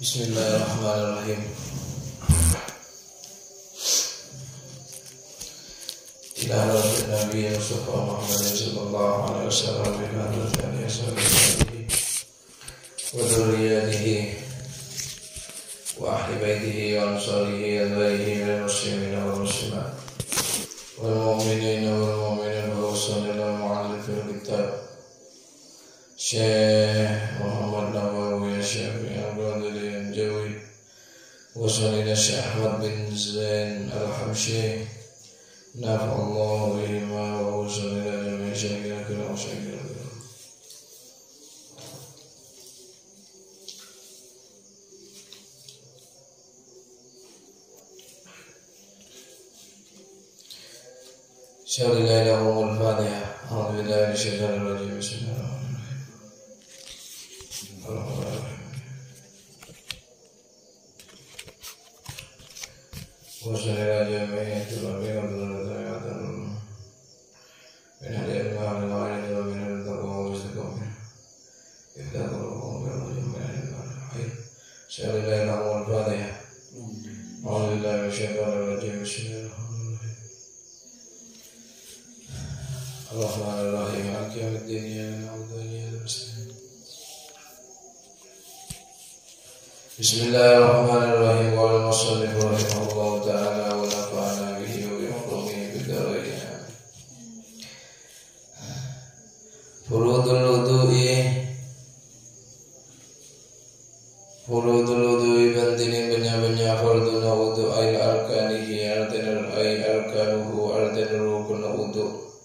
Bismillahirrahmanirrahim. Ila hadratin Nabi Mustafa Muhammad sallallahu alaihi wasallam wa ila hadratin ashabihi wa dzurriyyatihi wa ahli baitihi wa ansarihi alaihi wal muslimin wal muslimat wal mu'minina wal mu'minat wa sallallahu mu'allifil kitab Syekh Muhammad Nawawi Syafi'i Al-Ghazali Al-Jawi Wasalina Syekh Ahmad bin Zain Al-Hamshi Nafa'allahu bihima wa wasalina jami'a syaikina kira wa syaikina kira. Syarilah ilahumul Fatiha. A'udzubillahi minasyaitonir rajim. Bismillahirrahmanirrahim. Wassalamualaikum warahmatullahi wabarakatuh. Min hadhihi al-ma'ani wa min al-taqwa wa istiqamah. Ihdaqullahu wa min al-khair. Syarilah al-Fatihah. A'udzubillahi minasyaitonir rajim. Bismillahirrahmanirrahim. Ar-Rahmanir-Rahim. Maliki yaumiddin. Iyyaka na'budu wa iyyaka nasta'in. Bismillahirrahmanirrahim. Qala al-musannif rahimahullahu ta'ala wa nafa'ana bihi wa bi ulumuhi fid dharain. Furudul wudu'i bantinin benya-benya fardun wudu' ay arkanihi artanul ay arkanuhu artanul rukun wudu'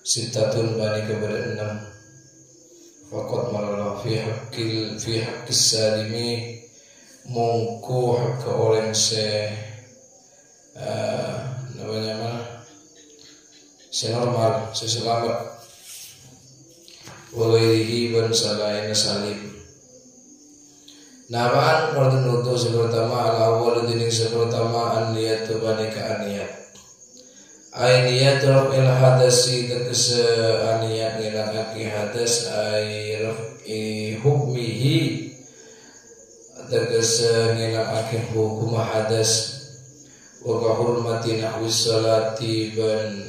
sittatun bani kepada 6. Faqad marra fi haqqis salimi mungku hak orang namanya mana normal selamat walairihi ban salain salim namaan fardun wudu sepertama al awal dining sepertama an niat bani ka niat ay niat rafil hadasi tegese niat ngilangake hadas ay rafi hukmihi tegese ngilangake hukum hadas wa hurmati nahwi salati ban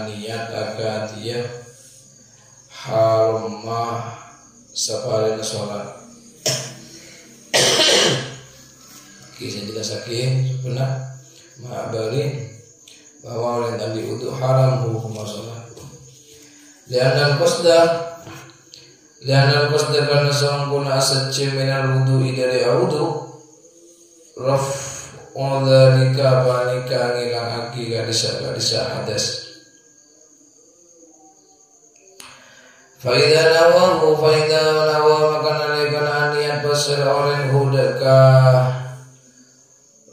niat akadiyah harumah sapalena salat. Kisah jelasake sebenarnya ma'abari bahwa oleh tadi wudu haram hukum salat. Lianal qasda karena sangkuna asacce minal wudu'i dari wudu raf dzalika banika ngilangake gadisa hadas. Fa idza nawahu maka nalika niat basar orang hudaka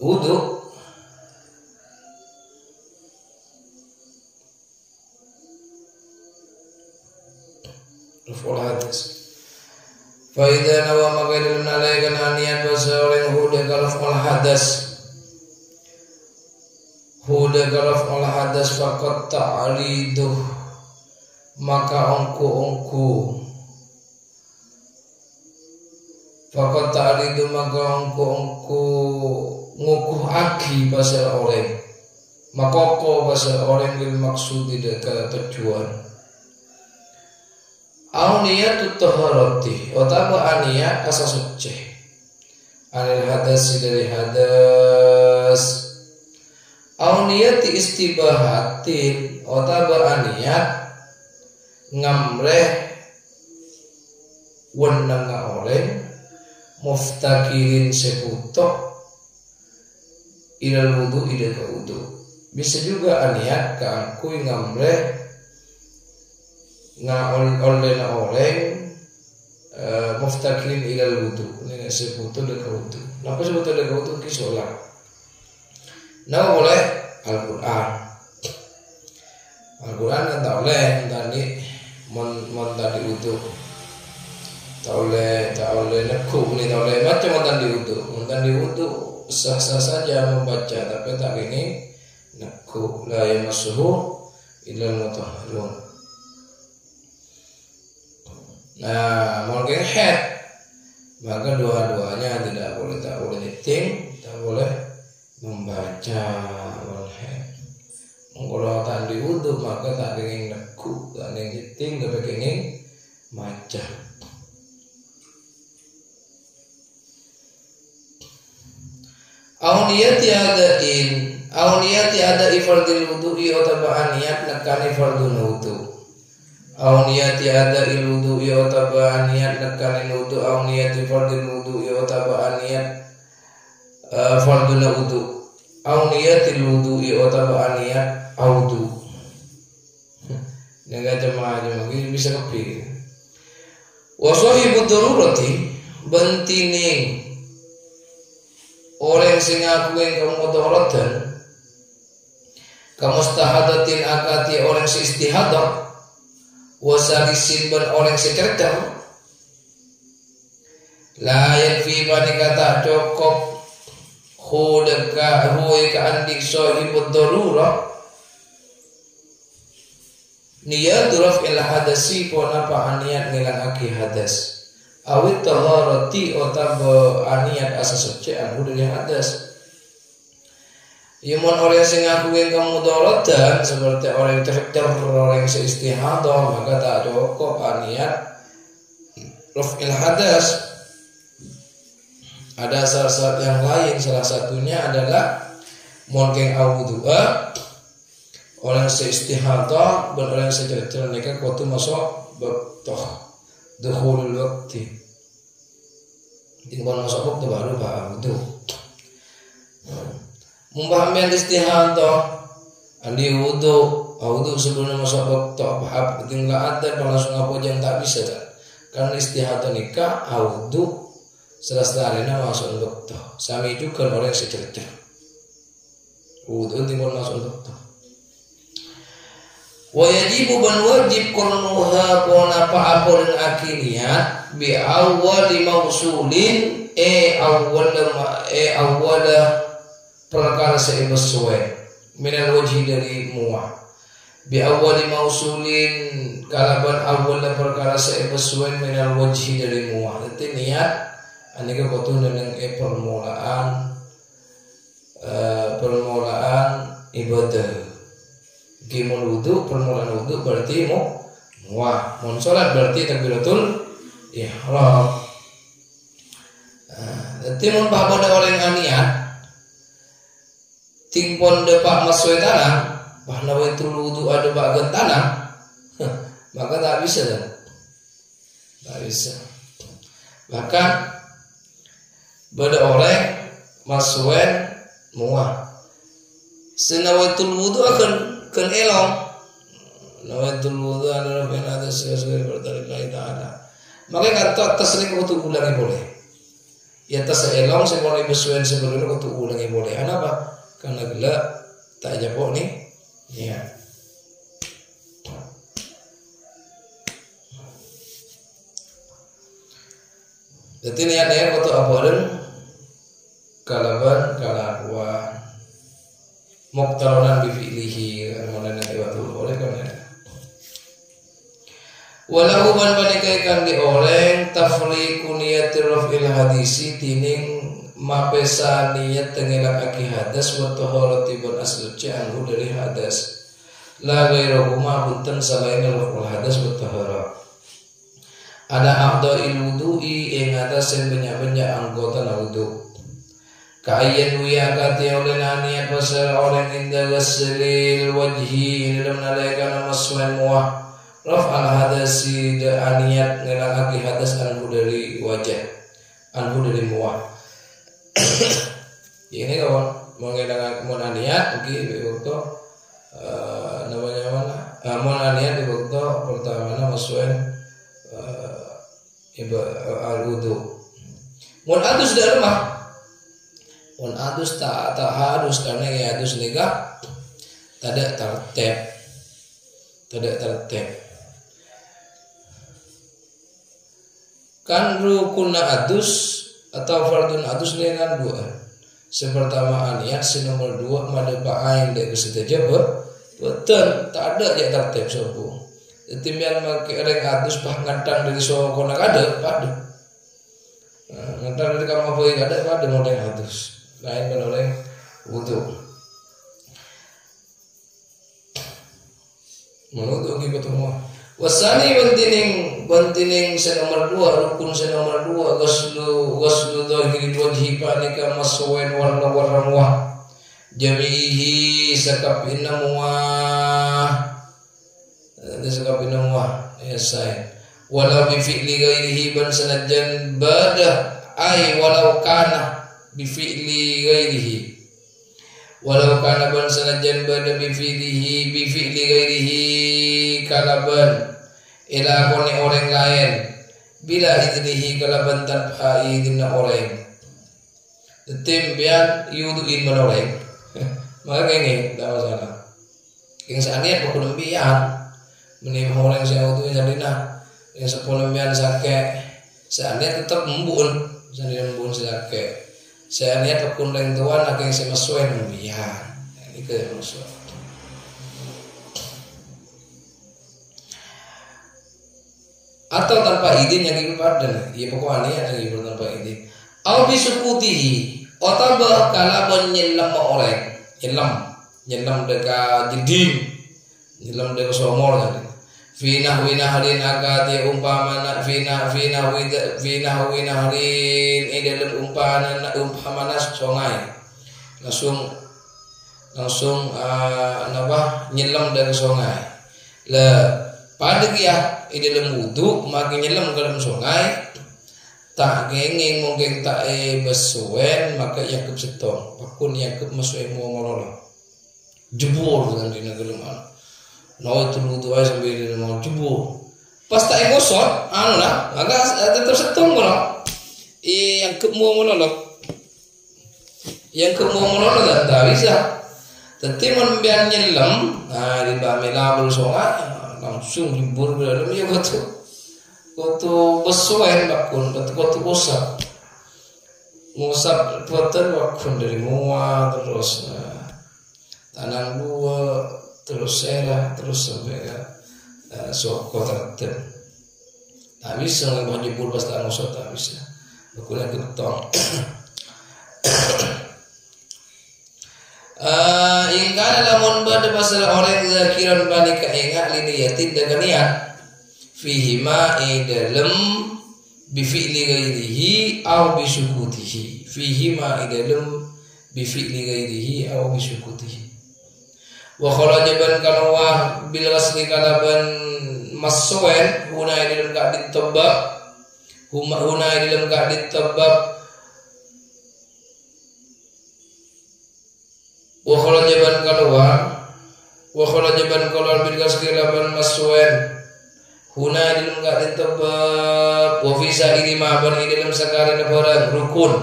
wudu raful hadas. Fa idza nawa maka nalika niat basar orang hudaka raful hadas faqat ta'riduh maka ongku ngukuh aki pasal orang makoko pasal orang bil maksud tidak kata tujuan niat taharati atau niat asa suci anil hadas dari hadas niat istibahatin atau niat ngamreh wenang oleh muftakirin sekutok ilal wudu ida ke wudu. Bisa juga niat keangkui ngamreh oleh muftakirin ilal wudu ini sekutok ida ke wudu. Napa sekutok ida ke wudu ki sholat. Nah oleh Al-Quran kan tak oleh tadi tadi wudu tak oleh nekuk ni tak oleh macam tadi wudu sah-sah saja membaca tapi tak ini nekuk la yamassuhu illal mutahharun. Nah mungkin head maka dua-duanya tak boleh nyeting, tak boleh membaca walhaid. Kalau tak diwudu maka tak ingin nekuk, tak ingin nyeting, tapi ingin maca. Auniyati ada ifardil wudu'i otabaan niat nekani fardun wudu. Auniyati ada wudu'i otabaan niat nekani wudu. Auniyati fardil wudu'i otabaan niat fardun wudu. Auniyati wudu'i otabaan niat wudu. Nggak jemaah ini bisa kepilih. Wasohibu darurati bentining orang sing aku yang kemudaratan kamustahadatin akati orang si istihadah wasalisin ban orang si cerita la yakfi bani kata cukup khudaka huwa ka andi sahibud darurah niat duraf ila hadasi pona pa aniat ngilangake hadas awit taharati otab aniat asa suci anu dari hadas. Yaman orang sing aku yang kemudaratan seperti orang yang terkeder, orang yang seistihadah maka tak cukup aniat raf'il hadas. Ada syarat yang lain, salah satunya adalah mungkin awudu'a orang seistihadah dan orang sejahtera mereka waktu masuk waktu dukhulul waktu. Kalau masuk waktu baru wudu. Memahami istihadah, andi wudu sebelum masuk waktu. Paham tinggal ada langsung apa yang tak bisa kan? Karena istihadah nikah wudu setelah masuk waktu. Sami juga orang sejahtera. Wudu tinggal masuk waktu. Wa yajibu ban wajib kulluha pona apa dan akhirnya bi awwali mausulin awwala perkara sesuai minal wajhi dari muah bi awwali mausulin kalaban awwala perkara sesuai minal wajhi dari muah. Itu niat anika kudu dengan permulaan ibadah. Gimana wudu, permulaan wudu berarti muah. Mun salat berarti takbiratul ihram. Nanti mun pada orang aniat tingpon depak masuk tanah, bahna itu wudu ada bagian tanah, maka tak bisa kan? Tak bisa. Bahkan pada orang masukan muah. Senawatul wudu akan elong. Nawatul wudu adalah penada sesuai bertarik ta'ala. Maka kata tasrik waktu ulangi boleh. Ya tas elong sekolah besuan sebelumnya waktu ulangi boleh. Kenapa? Karena gelak tak jawab nih. Ya. Jadi niatnya waktu abadan kalaban kalakuan muqtaranan bi fi'lihi karena nanti waktu oleh kan. Walau man panikaikan di oleh tafriqu niyatir raf'il hadisi tining mapesa niat tengelak aki hadas wa taharati bil asluci anhu dari hadas la ghairu ma bunten selain raf'ul hadas wa taharat. Ada a'dha'il wudu'i ing atas sing banyak-banyak anggota wudu. Ka'ayyan wiya kati oleh niat pasal orang inda ghaslil wajhi dalam nalaikan maswan muah raf'al hadasi da niat ngelangaki hadas anhu dari wajah anhu dari muah. Ini kawan mengelangaki mun niat iki waktu namanya mana? Mun niat di waktu pertama maswan al-wudu. Mun adus da lemah. Mun adus tak harus karena ya adus lega tidak tertib. Kan rukunna adus atau fardun adus ni kan dua. Sepertama niat, nomor dua madapa ain dari kesetujuan betul tak ada yang tertib sopo. Timian make orang adus bah ngadang dari sokonak ada pada. Antara dari kamar boleh ada pada model hatus. Lain menoleh wudu. Menutup kita semua. Wasani bantining senomor 2 rukun senomor 2 gaslu dhahiri wajhi panika maswen warna muah jamihi sakapina muah ya say wala bi fi'li ghairihi ban sanajan bada ay walau kana bi fi'li ghairihi walau kana ban sanajan bada bi fi'li ghairihi kalaban ila kone orang lain bila idnihi kalaban tanpa idina orang tembian yuduin menoreng maka ini tak masalah yang saatnya pokok nembian menim orang saya utuh yang dina yang sepuluh nembian sake saatnya tetap membun sake saatnya pokok orang tuan akan saya masuk nembian ini ke masuk. Atau tanpa izin yang ibadah, ya pokoknya yang ibadah tanpa izin. Au bisukutihi, atau kala menyelam orang, nyelam dekat jeding, nyelam dekat somor tadi. Fina halin agati umpamana fina halin dalam umpamana sungai, langsung nyelam dekat sungai. Lah pada dia dalam wudu makin nyelam ke dalam sungai tak gengeng mungkin tak besuwen maka yakub setong pakun yakub masuk ngolol jebur dengan dina gelem no itu wudu aja sampai di mau jebur pas tak gosok lah agak tetap setong ngono yang ke mau ngolol dan tak bisa tetapi membiar nyelam di bamela sungai langsung libur dalam ya gotu besuan bakun gotu usap ngusap putar bakun dari mua terus tanam dua terus era terus sampai soko terten tak bisa nggak libur pas tak ngusap tak bisa bakunnya ketong. Ingkana lamun bade pasal orang zakiran balik ingat liniyatin dengan niat fihi ma idalem bi fi'li ghairihi aw bi sukutihi fihi ma idalem bi fi'li ghairihi aw bi sukutihi wa kharaja ban kalwa bil ghasli kalaban maswen huna idalem ka ditebak huna idalem ka ditebak wa kharaja ban keluar bil ghasli kalaban maswen huna dalam keadaan tebak wa fi sa'iri ma bani dalam sakarina barang rukun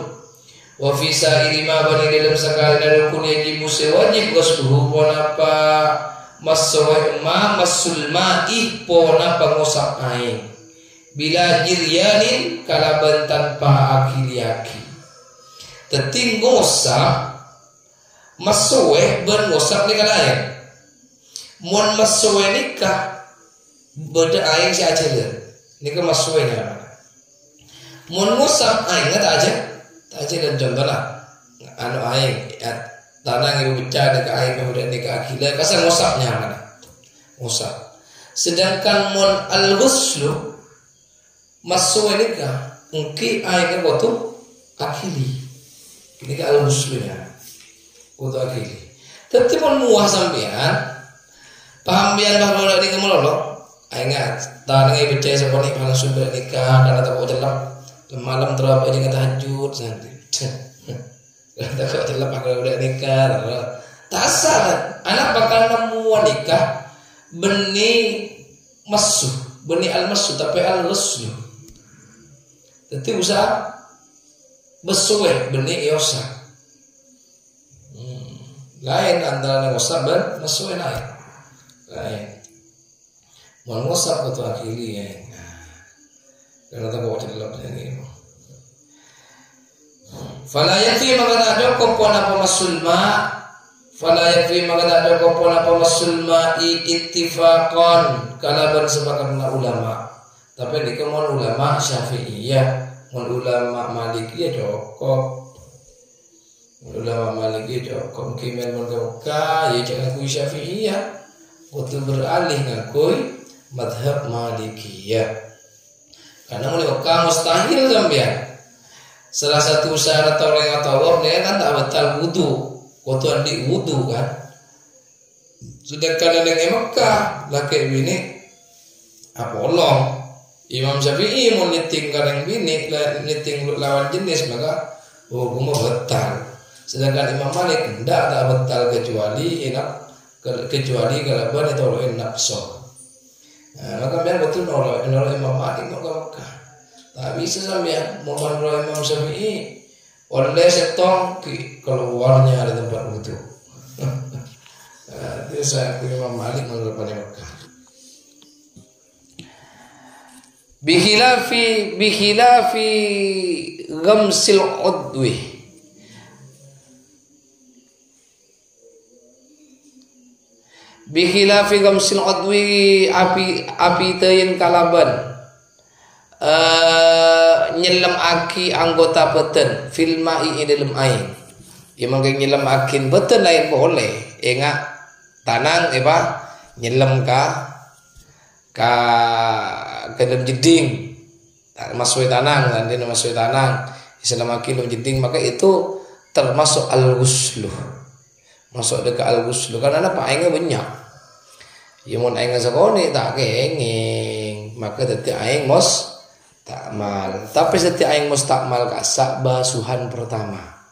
wa fi sa'iri ma bani dalam sakarina rukun yajib wajib ghusluhu ponapa masul ma'i ponapa ngosap air bila jiryanin kalaban tanpa akili-aki teting ngosap masuwe ben ngosap ni kalayan mun masuwe nikah beda aing si aja dia ini ke masuenya mun ngusap aing tak aja dan contohlah anu aing tanah ibu pecah dekat aing kemudian dekat akila kasar ngusapnya mana ngusap sedangkan mun al-ghuslu masuwe nikah mungkin aing ke botu akili ini ke al-ghuslunya botu akili tapi mun muah sampean paham biar bahwa di kemelolok ingat tanah ibu percaya seperti kalau sudah nikah karena tak jelas malam terlalu aja kita tahajud nanti tak jelas kalau udah nikah tak salah anak bakal nemu nikah benih masuk benih al-masuk tapi al-ghuslu jadi usaha besuwe benih yosa lain antara ngosap dan masuwe lain mau ngosap atau akili ya karena tak bawa dalam ini fala yakfi maka ada kompon apa masulma fala yakfi maka ada kompon apa masulma ittifaqan kalaban sepakat ulama tapi di kemon ulama Syafi'iyah ulama Maliki cukup. Ulama Maliki cukup kimen Mekah ya jangan kui Syafi'iyah. Kutu beralih ngakui madhab Malikiyah. Karena mulai Mekah mustahil sampean. Salah satu syarat orang atau dia kan tak batal wudu. Kutu andi wudu kan. Sedangkan yang Mekah laki bini apolong. Imam Syafi'i mau nyeting kareng bini nyeting lawan jenis maka hukumnya batal. Sedangkan Imam Malik tidak tak batal kecuali kalau ban itu oleh nafsu. Maka biar betul nolak Imam Malik maka tak bisa sampean mau menolak Imam Syafi'i oleh setong keluarnya ada tempat wudu. Itu saya Imam Malik menolak Mekah. Bikhilafi ghamsil udwi. Bikhilafi ghamsil udwi api teuing kalaban nyelam aki anggota beten fil ma'i dalam air. Imang ke nyelam akin beten lain boleh enggak tanang nyelam ka dalam jeding masuk tanang nanti masuk tanang Islam akin dalam jeding maka itu termasuk al-ghuslu. Masuk dekat al-ghuslu karena apa aingnya banyak. Ya mun aing sakone tak kenging maka dadi aing mos takmal. Tapi setiap aing mos takmal kasak basuhan pertama.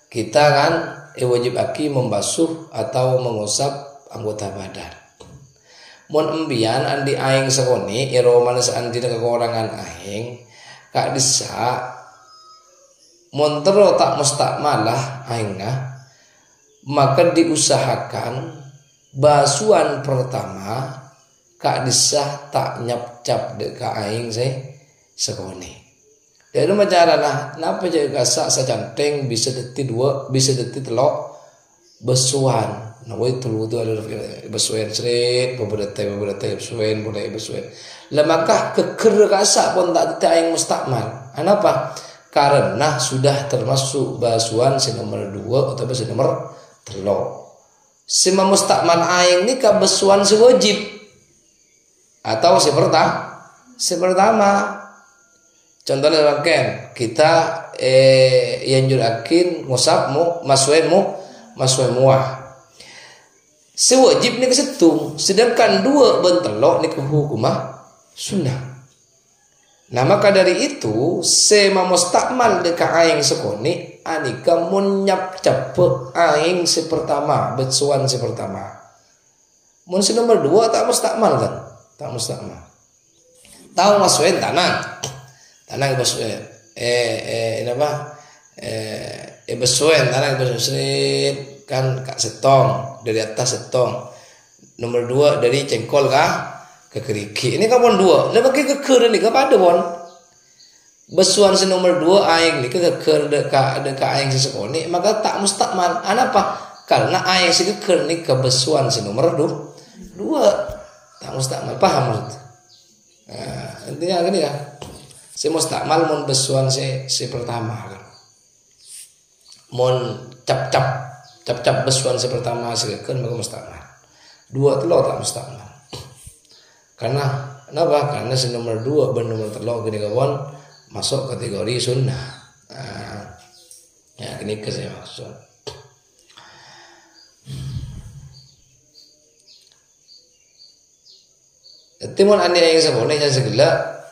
Kita kan wajib aki membasuh atau mengusap anggota badan. Mun embian andi aing sakone iro manes andi kekurangan aing kak disa mun tero tak mustakmalah aingna maka diusahakan basuhan pertama kak disah tak nyap-cap dek ka aing sekone. Jadi macam lah, napa jadi kasak secanteng bisa detik dua, bisa detik telok basuhan. Nah, itu wudu ada basuhan seret, beberapa basuhan, boleh basuhan. Lemakah keker kasak pun tak detik aing mustakmal. Kenapa? Karena sudah termasuk basuhan nomor 2 atau basuhan nomor 3. Sima mustakmal aing ni ka basuhan sewajib atau sepertama. Contohnya makan kita yang jurakin ngusapmu masuenmu muah. Sewajib ni kesetung, sedangkan 2 bentelok ni kehukumah sunnah. Nah maka dari itu sema mustakmal dekat aing sekoni anika mun nyap cape aing sepertama besuan sepertama. Mun nomor 2 tak mustakmal kan? Tak mustakmal. Tahu masuen tanang besuan. Besuan tanang besuan kan kak setong dari atas setong. Nomor 2 dari cengkol kah? Ke keriki. Ini kapan 2? Lah pakai keker ni kepada bon. Besuan nomor 2 aing ni keker dekat aing sesekoni maka tak mustakmal. Kenapa? Karena aing keker ni kebesuan nomor 2. Tak mustakmal. Paham maksud? Nah, intinya gini kan. Si mustakmal mun besuan si pertama kan. Mun cap besuan si pertama si keker maka mustakmal. 2 telur tak mustakmal. Karena kenapa? Karena si nomor 2 dan nomor 3 gini kawan masuk kategori sunnah. Nah, ya ini ke saya maksud. Timun andi yang sabone nya segala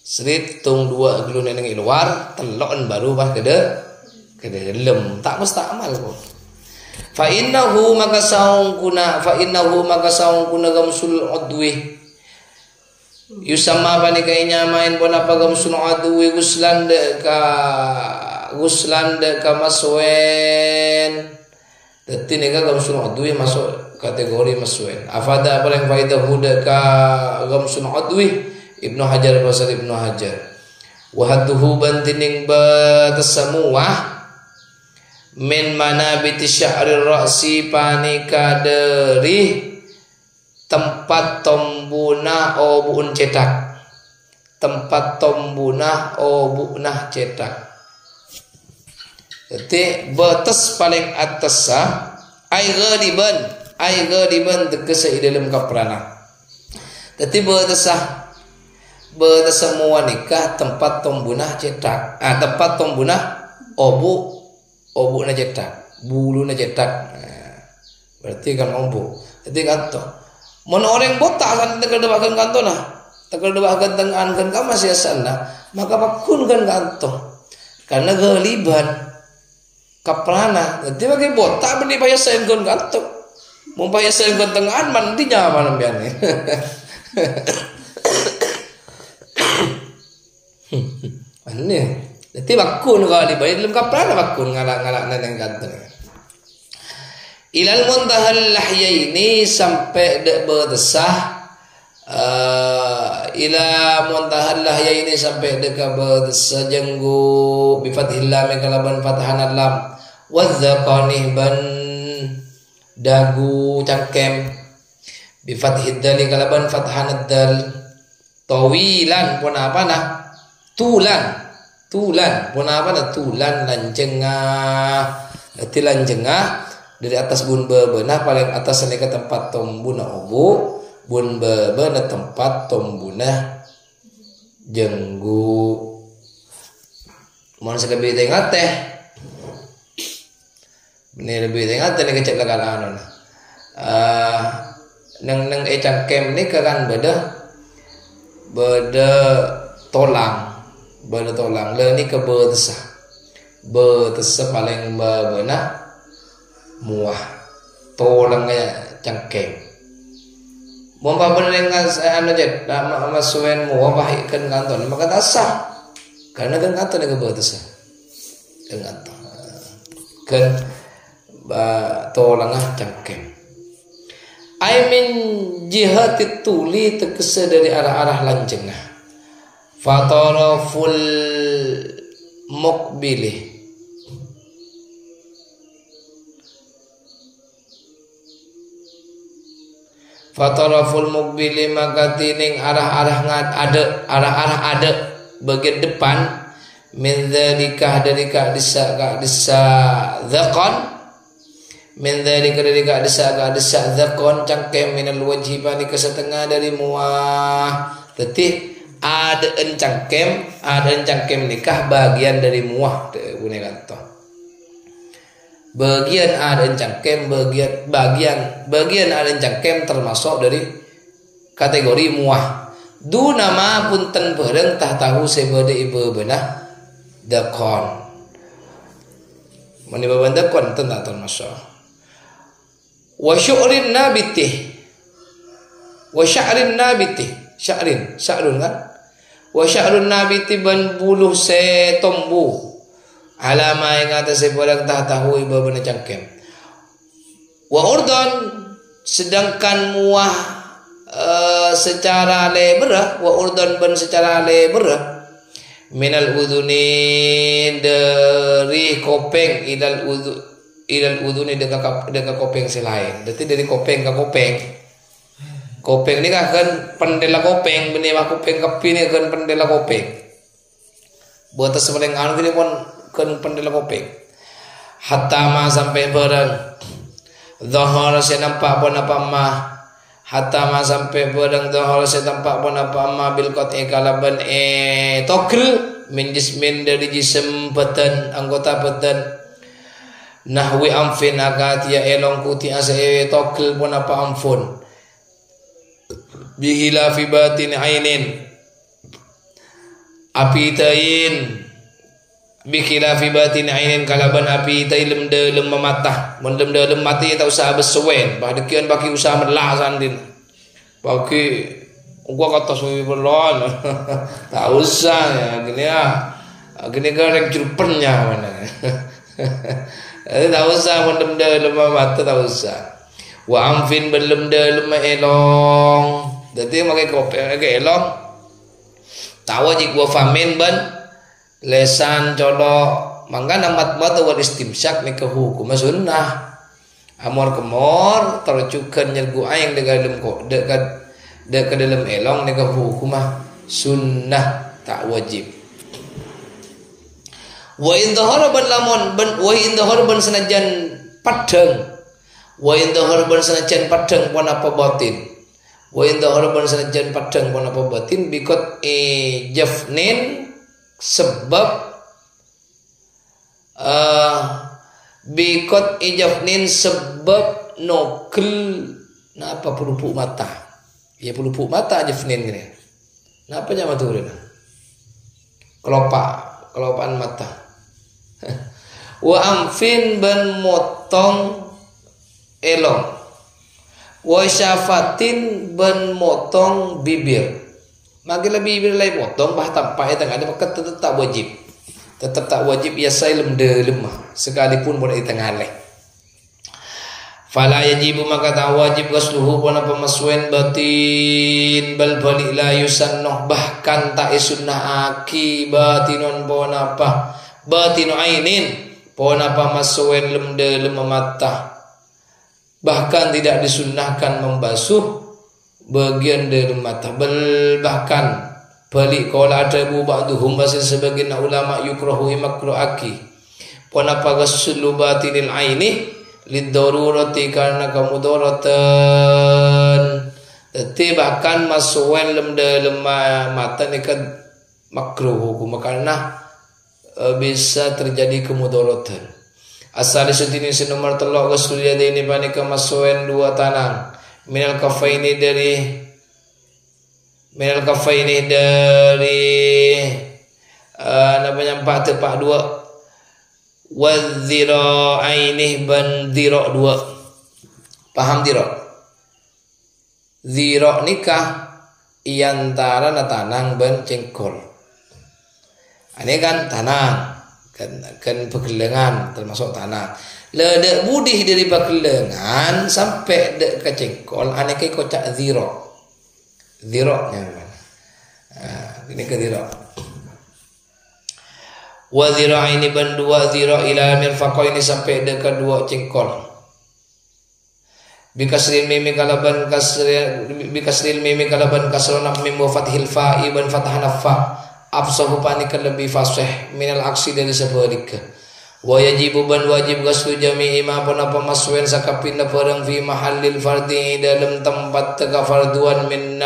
serit tung 2 gelu neneng luar telon baru pas ke dalam tak mustakmal kok. Fa innahu maka saung kuna gamsul udwi yusama bani kayaknya main pun apa gamsun adui guslan de ka masuen dadi nega gamsun adui masuk kategori masuen afada apa yang faidah huda ka gamsun adui Ibnu Hajar pasal Ibnu Hajar wa haduhu bantining batasamuah min manabiti sya'rir ra'si panika dari tempat tombuna obun cetak tempat tombunah obunah cetak. Jadi batas paling atas ai ghaliban tegese dalam kaprana. Jadi batas semua nikah tempat tombunah cetak. Tempat tombunah obuna cetak, buluna cetak. Berarti kan ombu. Jadi kanto. Mun orang botak kan tegal debakan kanto nah. Tegal debakan tengan kan masih asana, maka pakun kan kanto. Karena ghaliban kaprana. Jadi bagi botak beni payasan kan kanto. Mun payasan kan tengan mandi nyaman biane. Aneh. Jadi bakun ghaliban dalam kaprana bakun ngalak-ngalak nang kanto. Ilal muntahal lahyaini sampai berdesah ila muntahal lahyaini sampai deka berdesah jenggu bifathil lam kalaban fathahan lam wadzaqani ban dagu cangkem bifathid dal kalaban fathahan dal tawilan pun apa nah tulan pun apa nah tulan lanjengah ati lanjengah dari atas bun bebenah paling atas ke tempat tombuna obu bun bebenah tempat tombuna jenggu mohon sekali tengah teh ini lebih tengah teh ni kecek lakan neng cangkem ni kan beda tolang le ni ke betesa paling bebenah muah tolangnya cangkem mompa bener anu jet masuwen muah bahkan kanton maka tasah karena kan kanton ke betesa kan kanton kan tolangnya cangkem ai min jihati tuli tegese dari arah-arah lanjengah fataraful muqbilih fataraful muqbili maka tining arah-arah ada bagian depan min dzalika dari ka disa dzaqan min dzalika dari ka disa dzaqan cangkem minal wajhi bani ke setengah dari muah. Jadi ada cangkem nikah bagian dari muah bune kanto. Bagian ada cangkem bagian ada cangkem termasuk dari kategori muah. Du nama punten bareng tah tahu sebade ibu benah dakon. Mani baban dakon tentang termasuk. Wa syu'rin nabitih. Sya'run kan? Wa sya'run nabiti ban buluh setombu. Alama yang atas sebarang tak tahu ibu benar cangkem. Wa urdon sedangkan muah secara leber, wa urdon ban secara leber minal udhuni dari kopeng ilal udhuni dengan kopeng selain. Jadi dari kopeng ke kopeng. Kopeng ini kan pendela kopeng, benih kopeng kepi ini kan pendela kopeng. Buat sebenarnya anu ini pun kan pendela kopeng. Hatta ma sampai barang zahar saya nampak pun apa mah. Hatta ma sampai barang zahar saya nampak pun apa mah bil qat'i kalaban tokl min jismin dari jism badan anggota badan nahwi amfin agat ya elong kuti ase tokl pun apa amfun bihilafi batin ainin api tain bihilafi batin ainin kalaban api tain lem mematah lem mati tak usah bersewen bahdekian bagi usaha melah sandin bagi gua kata suwi belon tak usah ya gini garek jurupennya mana tak usah lem mata tak usah wa amfin belum elong. Jadi makai kopi makai elong tawa jik gua famin ban lesan colok mangga namat mata wa istimsyak ni ke hukum sunnah amor kemor tercukan nyergu aing dekat dalam elong ni ke hukum sunnah tak wajib. Wa in dhahara ban lamun wa in dhahara ban sanajan padhang, wa in dhahara ban sanajan padhang pun apa batin, wa in dhahara ban sanajan padhang pun apa batin bikot jafnin sebab bikot ijafnin sebab nokel napa pelupuk mata. Ya pelupuk mata jafnin gini. Napa nya mata urang? Kelopaan mata. Wa amfin ban motong elong. Wa syafatin ban motong bibir. Magila bibir lai potong bah tampak eta ada maka tetap wajib. Tetap tak wajib ya sai lemah sekalipun boleh tengah leh. Fala yajibu maka tak wajib gasluhu puna pemasuen batin bal balik la yusannuh bahkan tak sunnah aki batinun puna apa batinu ainin puna pemasuen lemah mata bahkan tidak disunnahkan membasuh bagian dari mata bahkan balik kalau ada ba'duhum bahasa sebagian ulama yukrahu makruh aki puna pagaslu batinil aini lidarurati karena kemudaratan. Jadi bahkan masuan lemah mata ni kan makruh hukum karena bisa terjadi kemudaratan. Asal sedini nomor telok kesulian ini panika masuan dua tanang minal kafaini dari namanya 4 tepak 2 wadzira ainih ban dhira 2. Paham dhira? Dhira nikah iantara tanang ban cengkol. Ini kan tanang kan pegelengan termasuk tanang. Ledek budih dari pegelengan sampai dek ke cengkol ane ke kocak dhira. Dhira nya. Ini ke dhira. Wa dhira'ini ban 2 dhira' ila mirfaqaini sampai dekat 2 cengkol. Bikasril mimi kalaban kasrona mim wa fathil fa'i ban fathana fa afsahu panika lebih fasih minal aksi dari sebalika. Wa yajibu ban wajib gaslu jami'i ma apa masuen sakapinna barang fi mahallil fardhi dalam tempat tega farduan min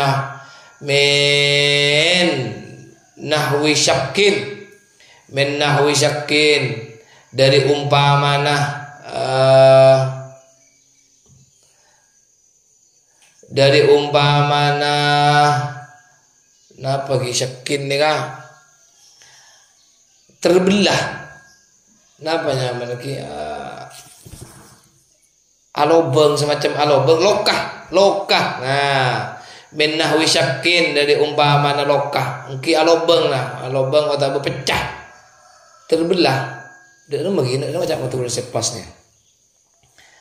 nahwi syakkin min nahwi syakkin dari umpamana napa ki syakkin ni kah terbelah napa nyaman ki alobeng semacam alobeng lokah nah min nahwi syakkin dari umpamana lokah ki alobeng lah alobeng atau pecah terbelah dia begini macam betul sepasnya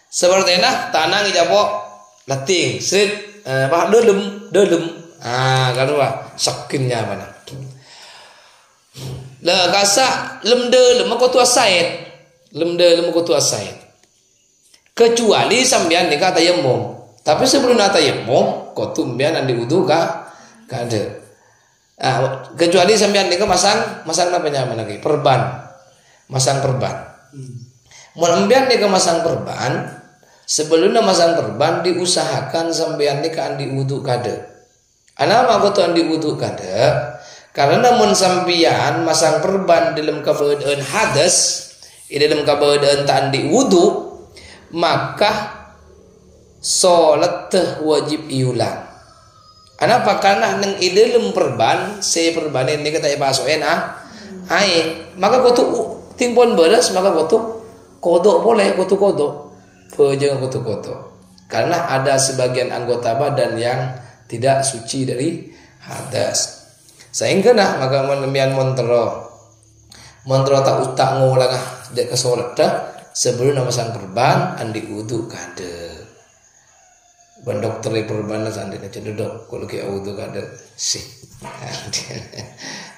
seperti nah tanang ijapok lating srit apa delem kalau sakinnya mana lah kasa lemde mako tu asaid kecuali sambian nikah tayammum tapi sebelum tayammum kau tumbian andi wudu ka ada. Kecuali sampean nikah masang apa nyaman lagi masang perban. Mun ambian nikah masang perban sebelumnya masang perban diusahakan sampean nikah andi wudu kada. Ana mah andi wudu kada karena mun sampean masang perban dalam keadaan hadas dalam keadaan tak andi wudu maka salat wajib iulang. Anapa karena neng idelem perban se perban ini kata bahasa ain maka kutu timpon beres maka kutu kodok boleh kutu kodok pejeng kutu kodok karena ada sebagian anggota badan yang tidak suci dari hadas sehingga nah maka menemian montro tak utak ngulang dek kesolat dah sebelum masang perban andi wudu kada. Ban dokter perban sandine cedok kalau ke wudu kada sih.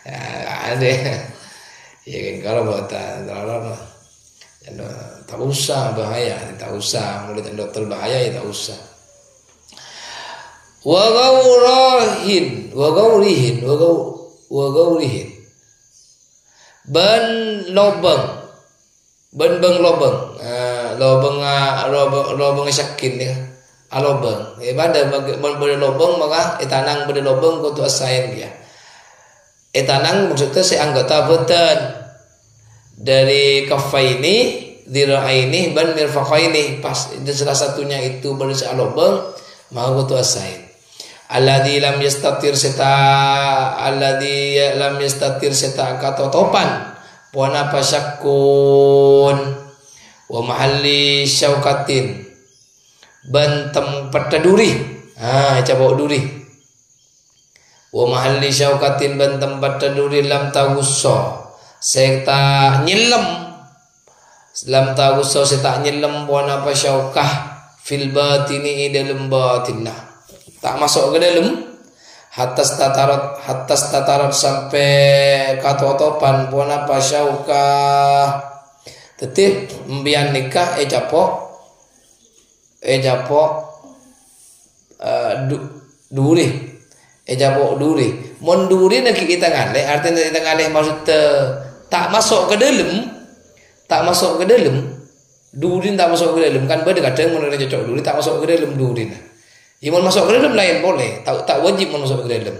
Ada. Ya kan kalau buat terlalu tak usah bahaya, tak usah mulai dokter bahaya ya tak usah. wa gaurihin ban lobeng lobeng sakin ya alobeng pada lobeng maka etanang pada lobeng kutu asain dia etanang maksudnya si anggota beten dari kafaini dhira'aini ban mirfaqaini pas itu salah satunya itu berisi alobeng maka kutu asain alladzi lam yastatir seta katotopan puana pasyakun wa mahalli syaukatin ban tempat duri coba duri wa mahalli syaukatin ban tempat duri lam tagusso seta nyelem lam tagusso seta nyelem puana pasyaukah fil batini dalam batinlah tak masuk ke dalam hatas tatarat sampai katotopan puana pasyauka tetip mbian nikah japok duri mon duri nak kita ngalih artinya kita ngalih maksud tak masuk ke dalam duri tak masuk ke dalam kan beda kadang mun cocok duri tak masuk ke dalam duri nah imun masuk ke dalam lain boleh, tak wajib masuk ke dalam.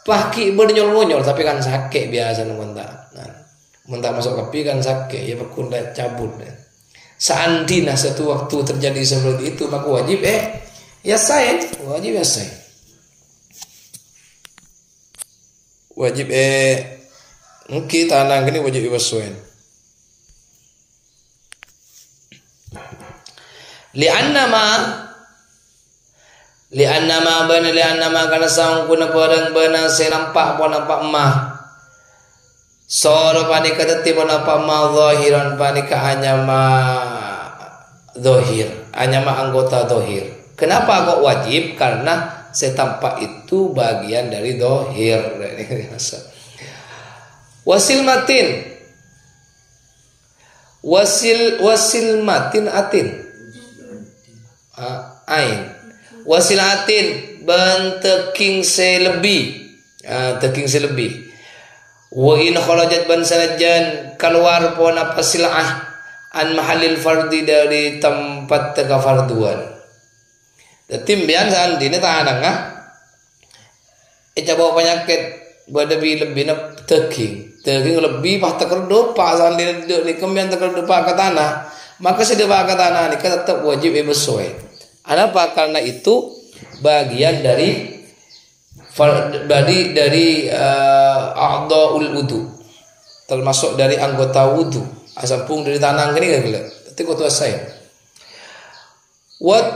Paki bernyol-nyol tapi kan sakit biasa mentah. Mentah masuk kapi kan sakit, ya berkunda cabut. Seandainya satu waktu terjadi seperti itu maka wajib wajib wajib mungkin tanah gini wajib ibasuin. Li'annama kana saung kuna barang bana senampak pon nampak mah soro panika teti pon nampak mah zahiran panika anyama zahir anyama anggota zahir. Kenapa kok wajib? Karena setampak itu bagian dari zahir. Wasil matin atin ain wasilatin benteking selebih wa in kharajat ban sanajan keluar pon apa silah an mahallil fardi dari tempat kefarduan detim bian sandine tahanang bawa penyakit lebih teking lebih pas tekerdo pak sandine ni kembian tekerdo pak ke tanah maka sedeba ke tanah ni tetap wajib besoe. Kenapa? Karena itu bagian dari a'dhaul wudu, termasuk dari anggota wudu. Asampung dari tanang gini kan gila. Tapi kau tu asai. Wat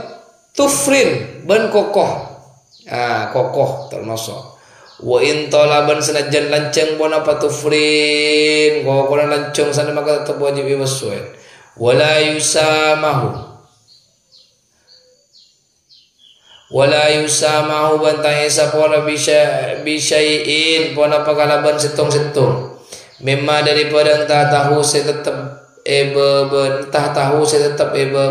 tufrin ban kokoh. Kokoh termasuk. Wa in talaban sanajan lanceng bon apa tufrin, kokoh lanceng sana maka tetap wajib ibasuin. Wala yusamahu bantai sapora bisyai'in pona pakalaban setong memang daripada entah tahu saya tetap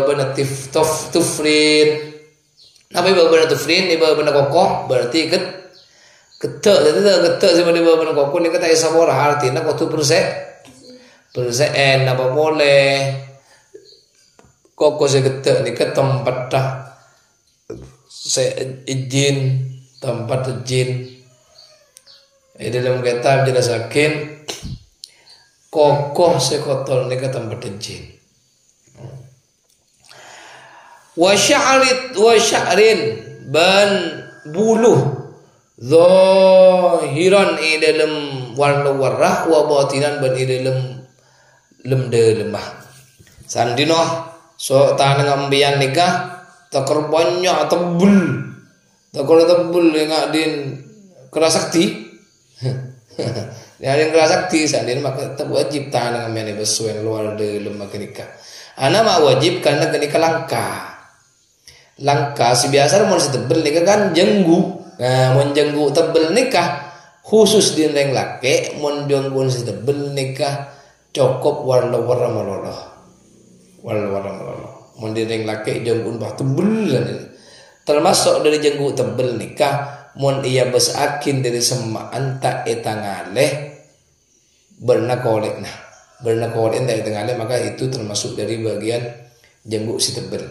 benatif tufrin apa benar tufrin benar kokoh berarti ketek sama benar kokoh ni kata sapora artinya kau tu persen apa boleh kokoh saya ketek ni ke tempat dah izin tempat izin dalam kitab jelasakin kokoh sekotol ni ke tempat izin wa sya'rin ban buluh zahiran dalam warna wa batinan ban dalam lemah sandino so tanang ambian nikah takar banyak tebul enggak din kerasakti ya din kerasakti sadin maka tetap wajib tanang amene besuan luar de lemah kenika ana mak wajib karena kenika langka si biasa mun setebel nikah kan jenggu mun jenggu tebel nikah khusus din reng lake mun jenggu setebel nikah cukup warna meloloh mun direng laki jenggun bah tebel termasuk dari jenggu tebel nikah mun ia besakin dari semaan tak etangaleh bernakolek tak etangaleh, maka itu termasuk dari bagian jenggu si tebel.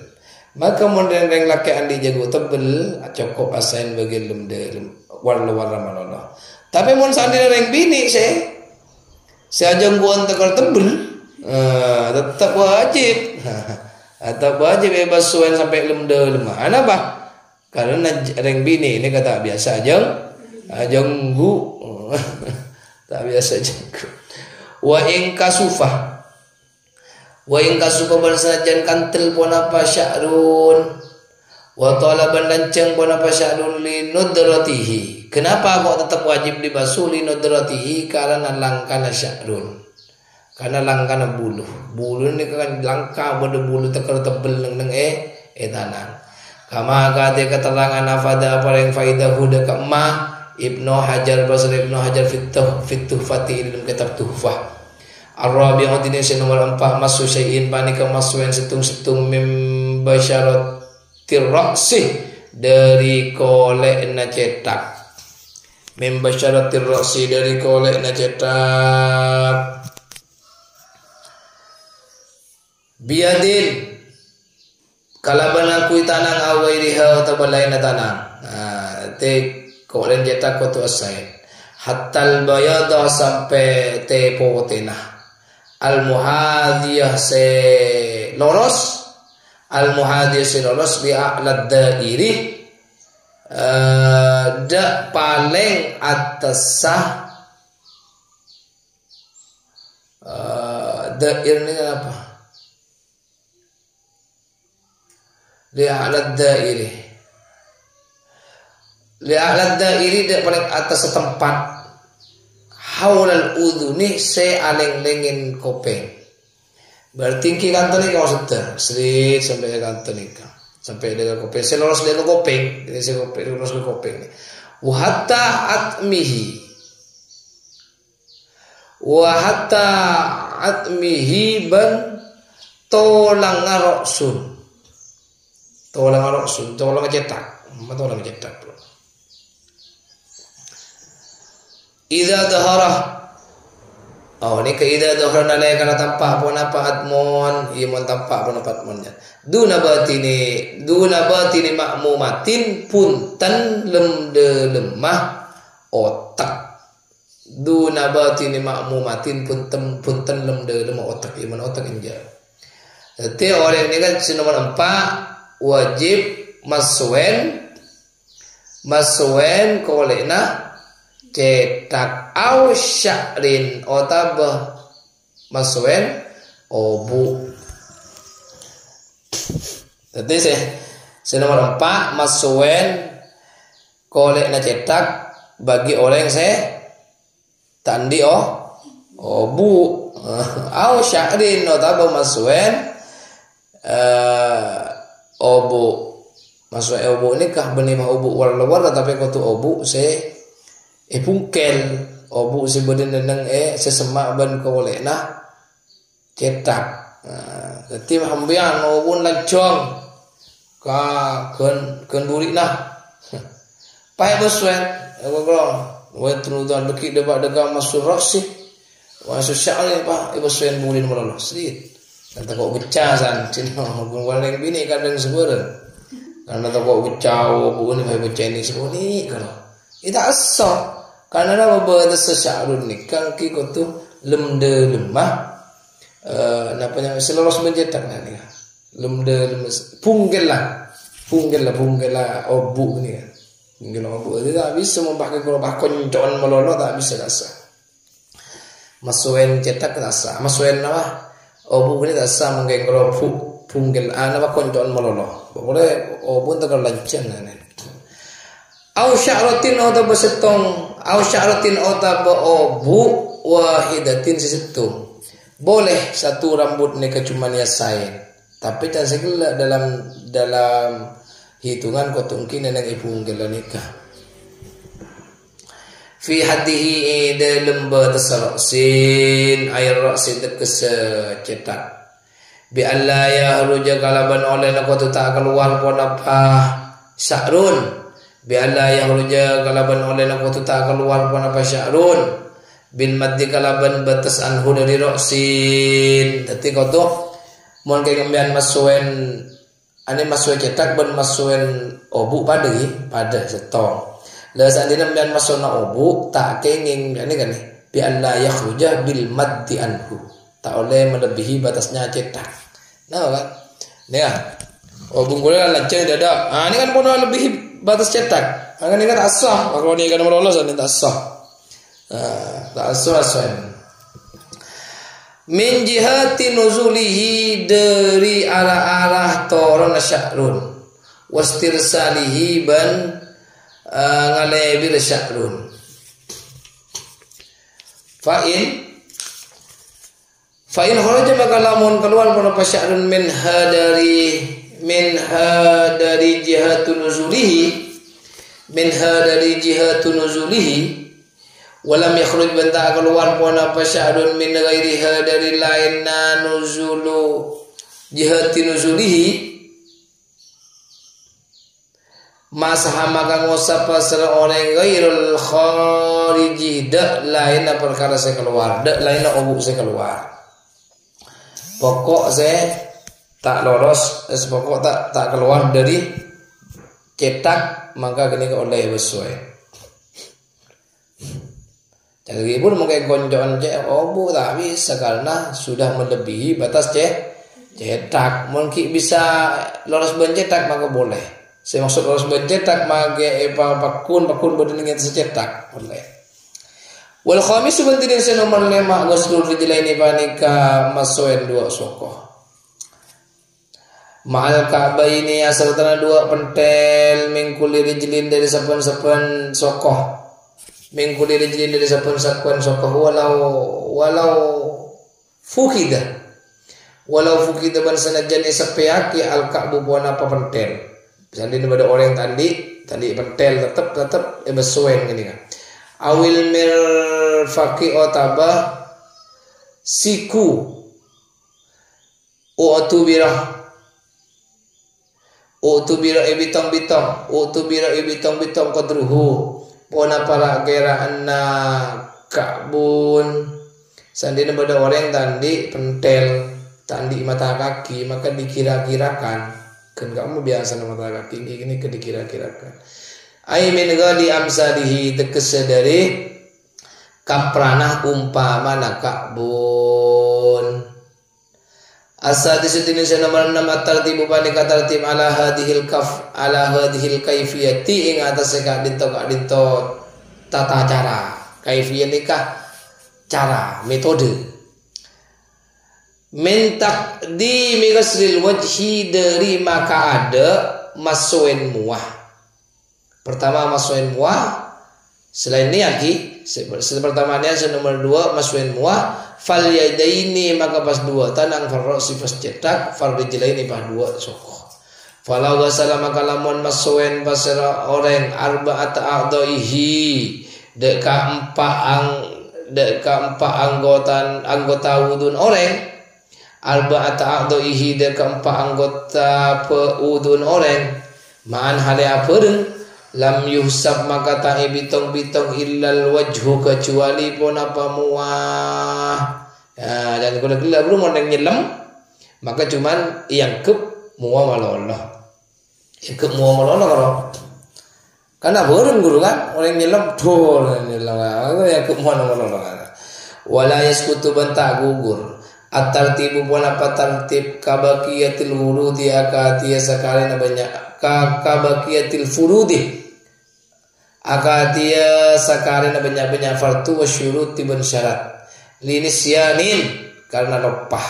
Maka mun reng laki andi jenggu tebel cukup asain bagian lemde warna malolo. Tapi mun sandi reng bini saya jengguan tekar tebel tetap wajib atau wajib bebas suen sampai lemah. Kenapa? Karena reng bini ini kata biasa jenggu tak biasa jenggu. Wa in kasufah bersajan kantil pun apa sya'run wa talaban lanceng pun apa sya'run li nudratihi. Kenapa kok tetap wajib dibasuh li nudratihi? Karena langkana sya'run, karena langkana bulu ini kan langka pada bulu tekar tebel neng tanang. Kama kate keterangan afada apa yang faidahu dekat ma Ibnu Hajar Basri Ibnu Hajar Fituh Fatih dalam kitab Tuhfah. Ar-Rabi'ah ini nomor 4 masu syai'in panika masuan setung mim basyaratir ra'si dari kolek na cetak. Mim basyaratir ra'si dari kolek na cetak. Biadin kalaban aku tanang awairiha atau balain tanang. Te kolen cetak kotu asain. Hatta al-bayadah sampai te potina. Al-muhadiyah se loros di a'lad dairi da paling atas sah dair ini apa? Di a'lad dairi da paling atas setempat haulal udhuni se aleng-lengin kopeng. Berarti ki kanton iki maksudnya selit sampai kanton iki. Sampai dengan kopeng. Se loros dengan kopeng, ini se kopeng loros ke kopeng. Wa hatta atmihi ban tolang ngaroksun. Tolang cetak. Tolang cetak. Idza dahara ini ke idza dahara nalai kana tampak pun apa atmon imun tampak pun apa atmonnya duna batini makmumatin punten lemah otak duna batini makmumatin punten lemah otak imun otak inja. Jadi orang ini kan nomor 4 wajib masuen kolena cetak au sya'rin otabah masuen obu. Jadi saya nomor 4 masuen kolek na cetak bagi orang saya tandi obu au sya'rin otabah masuen obu. Masuen obu ini kah benimah obu warna tapi kutu obu saya pungkel obu si badan nang sesemak ban kolekna cetak. Jadi hambian obu lancong ka kenduri nah. Pai beswen gogong wetru dan dekik debat masuk roksi. Masuk sya'al pa ibeswen bulin melolo sedit. Kata kok gecasan cina gungwaleng bini kadang seburan. Karena tak kok gecau obu ni pai beceni sebuni kalau. Ita asal karena nama berada sesyarun ni kan kiko tu lemah namanya seloros mencetak ni lemah punggel lah obu ni punggel obu itu tak bisa memakai gerobak koncon melolo tak bisa rasa masuen cetak rasa masuen apa obu ni rasa mengkai gerobak punggel nama koncon melolo boleh obu tak lancang ni au sya'ratin atau besetong au sya'ratin atau obu wahidatin sesetung. Boleh satu rambut nikah cuma nyasain. Tapi tak segala dalam hitungan kau tungkin nenek ibu ngela nikah. Fi hadihi dalam batasaroksin air roksin cetak. Bi Allah ya ruja kalaban oleh nak tu tak keluar pun apa Sya'run bi alla yakhruja kalaban oleh nak tu tak keluar pun apa sya'run bil maddi kalaban batas anhu dari roksin. Dadi kau tu mun kay ngambian masuen ane masuen cetak ben masuen obu pada setong. Lah sandina ngambian masuen obu tak kenging ini kan bi alla yakhruja bil maddi anhu. Tak oleh melebihi batasnya cetak. Nah kan? Ni kan. Obu kula lancang dadak. Ini kan pun lebih batas cetak. Kan ini kan asah. Kalau ni kan nomor Allah sana tak asah. Tak asah. Min jihati nuzulihi dari arah-arah toron sya'run wastirsalihi ban ngalebi sya'run. Fa'in kharaja maka lamun keluar pada sya'run minha dari jihatun nuzulihi walam yakhruj banta keluar pun apa sya'run min ghairiha dari lainna nuzulu jihati nuzulihi masahama kang ngosapa orang ghairul khariji dak lainna perkara saya keluar dak lainna obu saya keluar pokok saya tak lolos pokok tak keluar dari cetak maka kini oleh sesuai. Jadi pun mungkin gonjoan obu tak bisa karena sudah melebihi batas cetak. Mungkin bisa lolos bencetak maka boleh. Saya maksud lolos bencetak maka pakun berdengin secetak boleh. Wal khamis sebenarnya saya nomor 5 ghuslul rijlaini panika masuen 2 sokoh. Ma'al ka'baini asaltana 2 pentel mingkuli rijlin dari saben-saben sokoh. Mingkuli rijlin dari saben-saben sokoh walau fukida ban sanajan isapeaki al ka'bu buana apa pentel. Misalnya pada orang tadi pentel tetap besuen gini kan. Awil mirfaqi otaba siku utubira ibitong qadruhu pona para kira anna ka'bun sandina pada orang tadi pentel tadi mata kaki maka dikira-kirakan kan kamu biasa mata kaki ini dikira-kirakan ai min ghali amsalihi tekese dari kapranah umpamana ka'bun. As-sadis Indonesia nomor 6 tartibu panika tartib ala hadhil kaifiyati ing atas kak dinto tata cara. Kaifiyah nikah cara metode. Min taqdimi ghasril wajhi dari maka ada masuen muah. Pertama masuen muah selain niaki pertamanya nomor 2 masuen muah fal yadaini maka pas 2 tanang farrosi pas cetak fal rijlaini pas 2 sokoh falau gasala maka lamun masuen pasera orang arba'at a'daihi deka empat anggota wudun orang arba'at a'daihi deka 4 anggota peudun orang ma'an hale apeureng lam yuhsab maka tak bitong illal wajhu kecuali pun apa muah ya, dan kalau gelap belum mau nyelam maka cuman yang ke muah malollah yang ke muah malollah kalau karena bareng guru kan orang nyelam tuh nyelam yang ke muah malollah wala yaskutu banta gugur at-tartibu pun apa tartib kabaqiyatil wurudi akatiya sakali banyak kabaqiyatil furudi akatiya sakali banyak fardu wa syuruti ban syarat linisyanin karena lopah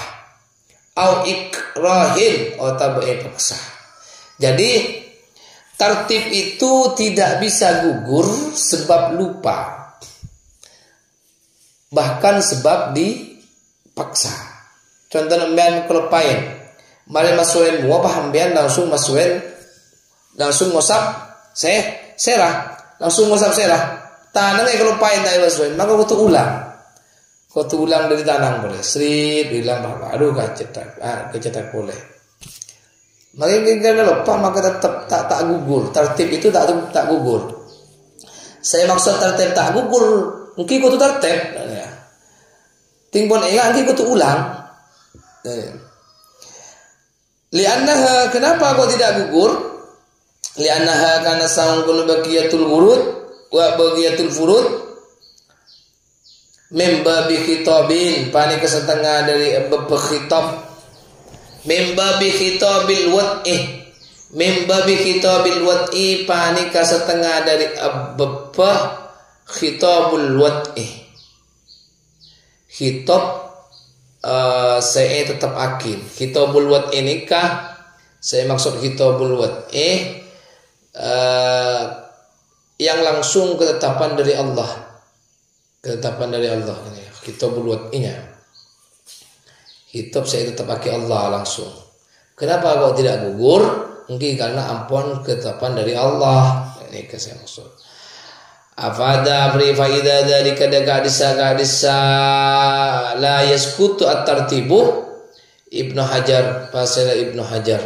au ikrahin atau paksa. Jadi tartib itu tidak bisa gugur sebab lupa bahkan sebab dipaksa. Contoh ambian kelupain mari masukin buah paham ambian langsung masukin langsung ngosap serah langsung ngosap serah tanangnya kelupain tak masukin maka butuh ulang dari tanang boleh srit bilang bahwa aduh kecetak boleh mari kita lupa maka tetap tak gugur. Tertib itu tak gugur. Saya maksud tertib tak gugur, mungkin kudu tertib. Tingbon ingat mungkin kudu ulang. Li'annaha, kenapa kok tidak gugur? Li'annaha karena sangkul baqiyatul wurud wa baqiyatul furud membabi khitabin, pani kesetengah dari khitab, membabi khitabil wad'i, membabi khitabil wad'i, pani kesetengah dari khitabul wad'i. Khitab saya tetap akil. Khitabul wad'i nikah, saya maksud khitabul wad'i yang langsung ketetapan dari Allah. Ketetapan dari Allah ini. Khitabul wad'inya. Khitab saya tetap pakai Allah langsung. Kenapa kok tidak gugur? Mungkin karena ampun ketetapan dari Allah. Ini saya maksud. Afada fi faida dzalika gadisa la yaskutu at-tartibu. Ibnu Hajar, pasal Ibnu Hajar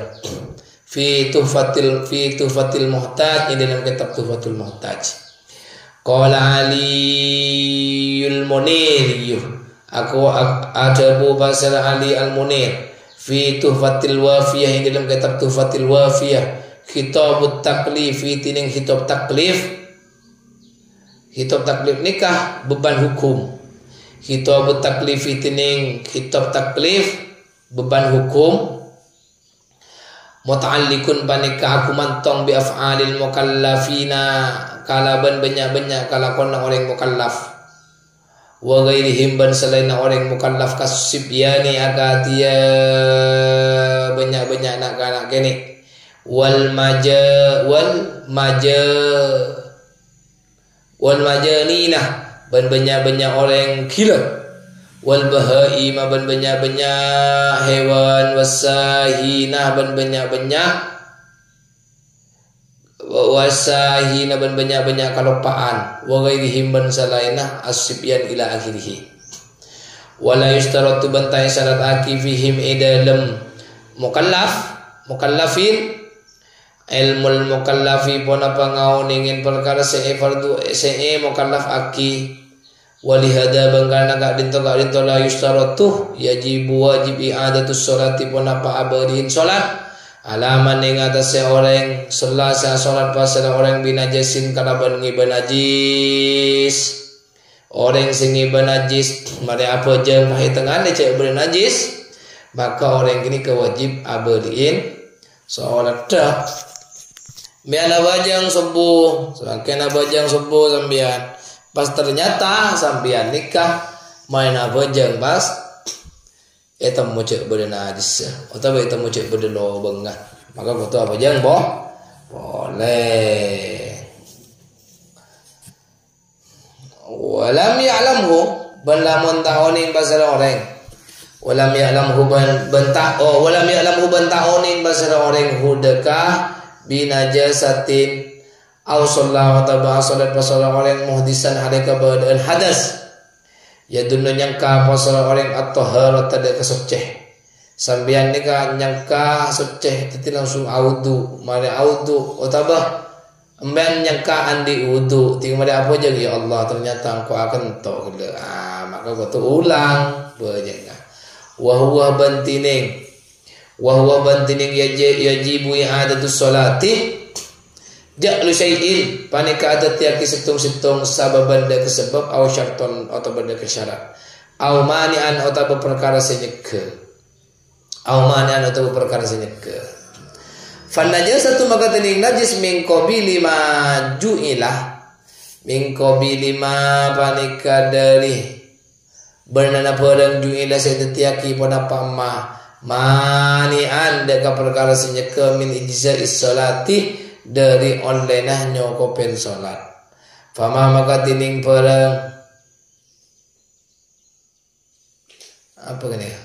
fi tuhfatil muhtaj, ini dalam kitab tuhfatul muhtaj. Qala Aliul Munir, aku adabu pasal Ali al-Munir fi tuhfatil wafiyah, ini dalam kitab tuhfatil wafiyah. Khitabut taklif, tining khitab taklif. Khitab taklif nikah beban hukum. Khitabut taklif tining khitab taklif beban hukum. Muta'alliqun panika aku mantong bi af'alil mukallafina, kalaban banyak-banyak kalakon orang mukallaf. Wa ghairihim, ban selain orang mukallaf kasibyani akatia banyak-banyak anak-anak kene. Wal majanina, ban banyak-banyak orang gila. Wal bahaima, ban banyak-banyak hewan. Wasahina, ban banyak-banyak ban banyak-banyak kalopaan. Wa ghairihim, ban salainah asibyan ila akhirih. Wala yustaratu, bantai syarat akifihim idalem mukallafin ilmul mukallafi, pona pangaun ingin perkara se'e fardu se'e mukallaf aki. Walihada bangkana kak dinto la yustaratu yajibu wajib i'adatus sholati, pona pa abarin sholat alaman ing atas seorang selasa sholat pasal orang binajasin kalaban ngiban najis. Orang sing ngiban najis mari apa jeng mahi tengah ni cek bernajis, maka orang ini kewajib abarin sholat dah. Biana bajang subuh, semakin bajang subuh sambian. Pas ternyata sambian nikah main bajang pas eta mau cek bernajis atau eta mau cek berdelo bengat, maka betul apa bajang boleh. Walam ya'lamhu, ban lamun ta'oning basal orang. Walam ya'lamhu walam ya'lamhu ban ta'oning basal orang hudaka binajasatin aw sallallahu taala salat pasal orang muhdisan halika badal hadas, ya dunia nyangka pasal orang at-taharat ada kesucih sambian nikah nyangka sucih teti langsung audu mari audu otabah emben nyangka andi wudu ting mari apa je ya Allah ternyata engkau akan tok maka kau tu ulang bejenga wa huwa bantining yajibu i'adatus sholati ja'lu syai'in, panika adat yaki setung-setung sababan da kesebab aw syarton atau benda kesyarat aw mani'an atau perkara senyeke fan najasatu, maka tening najis min qabili ma ju'ilah, min qabili ma panika dari bernana perang ju'ilah setetiaki pada pama mani'an deka perkara senyeke min ijza'is sholati dari onlenah nyokopen sholat. Fama maka tining perang apa gini ya?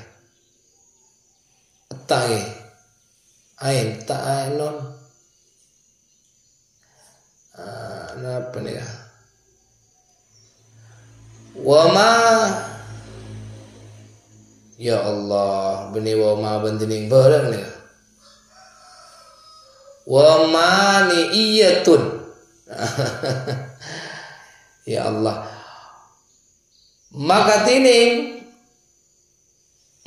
Tai ain tak non apa nih ya? Wama ya Allah, beni wama bantining perang nih. wa mani'iyatun. Ya Allah. Maka tining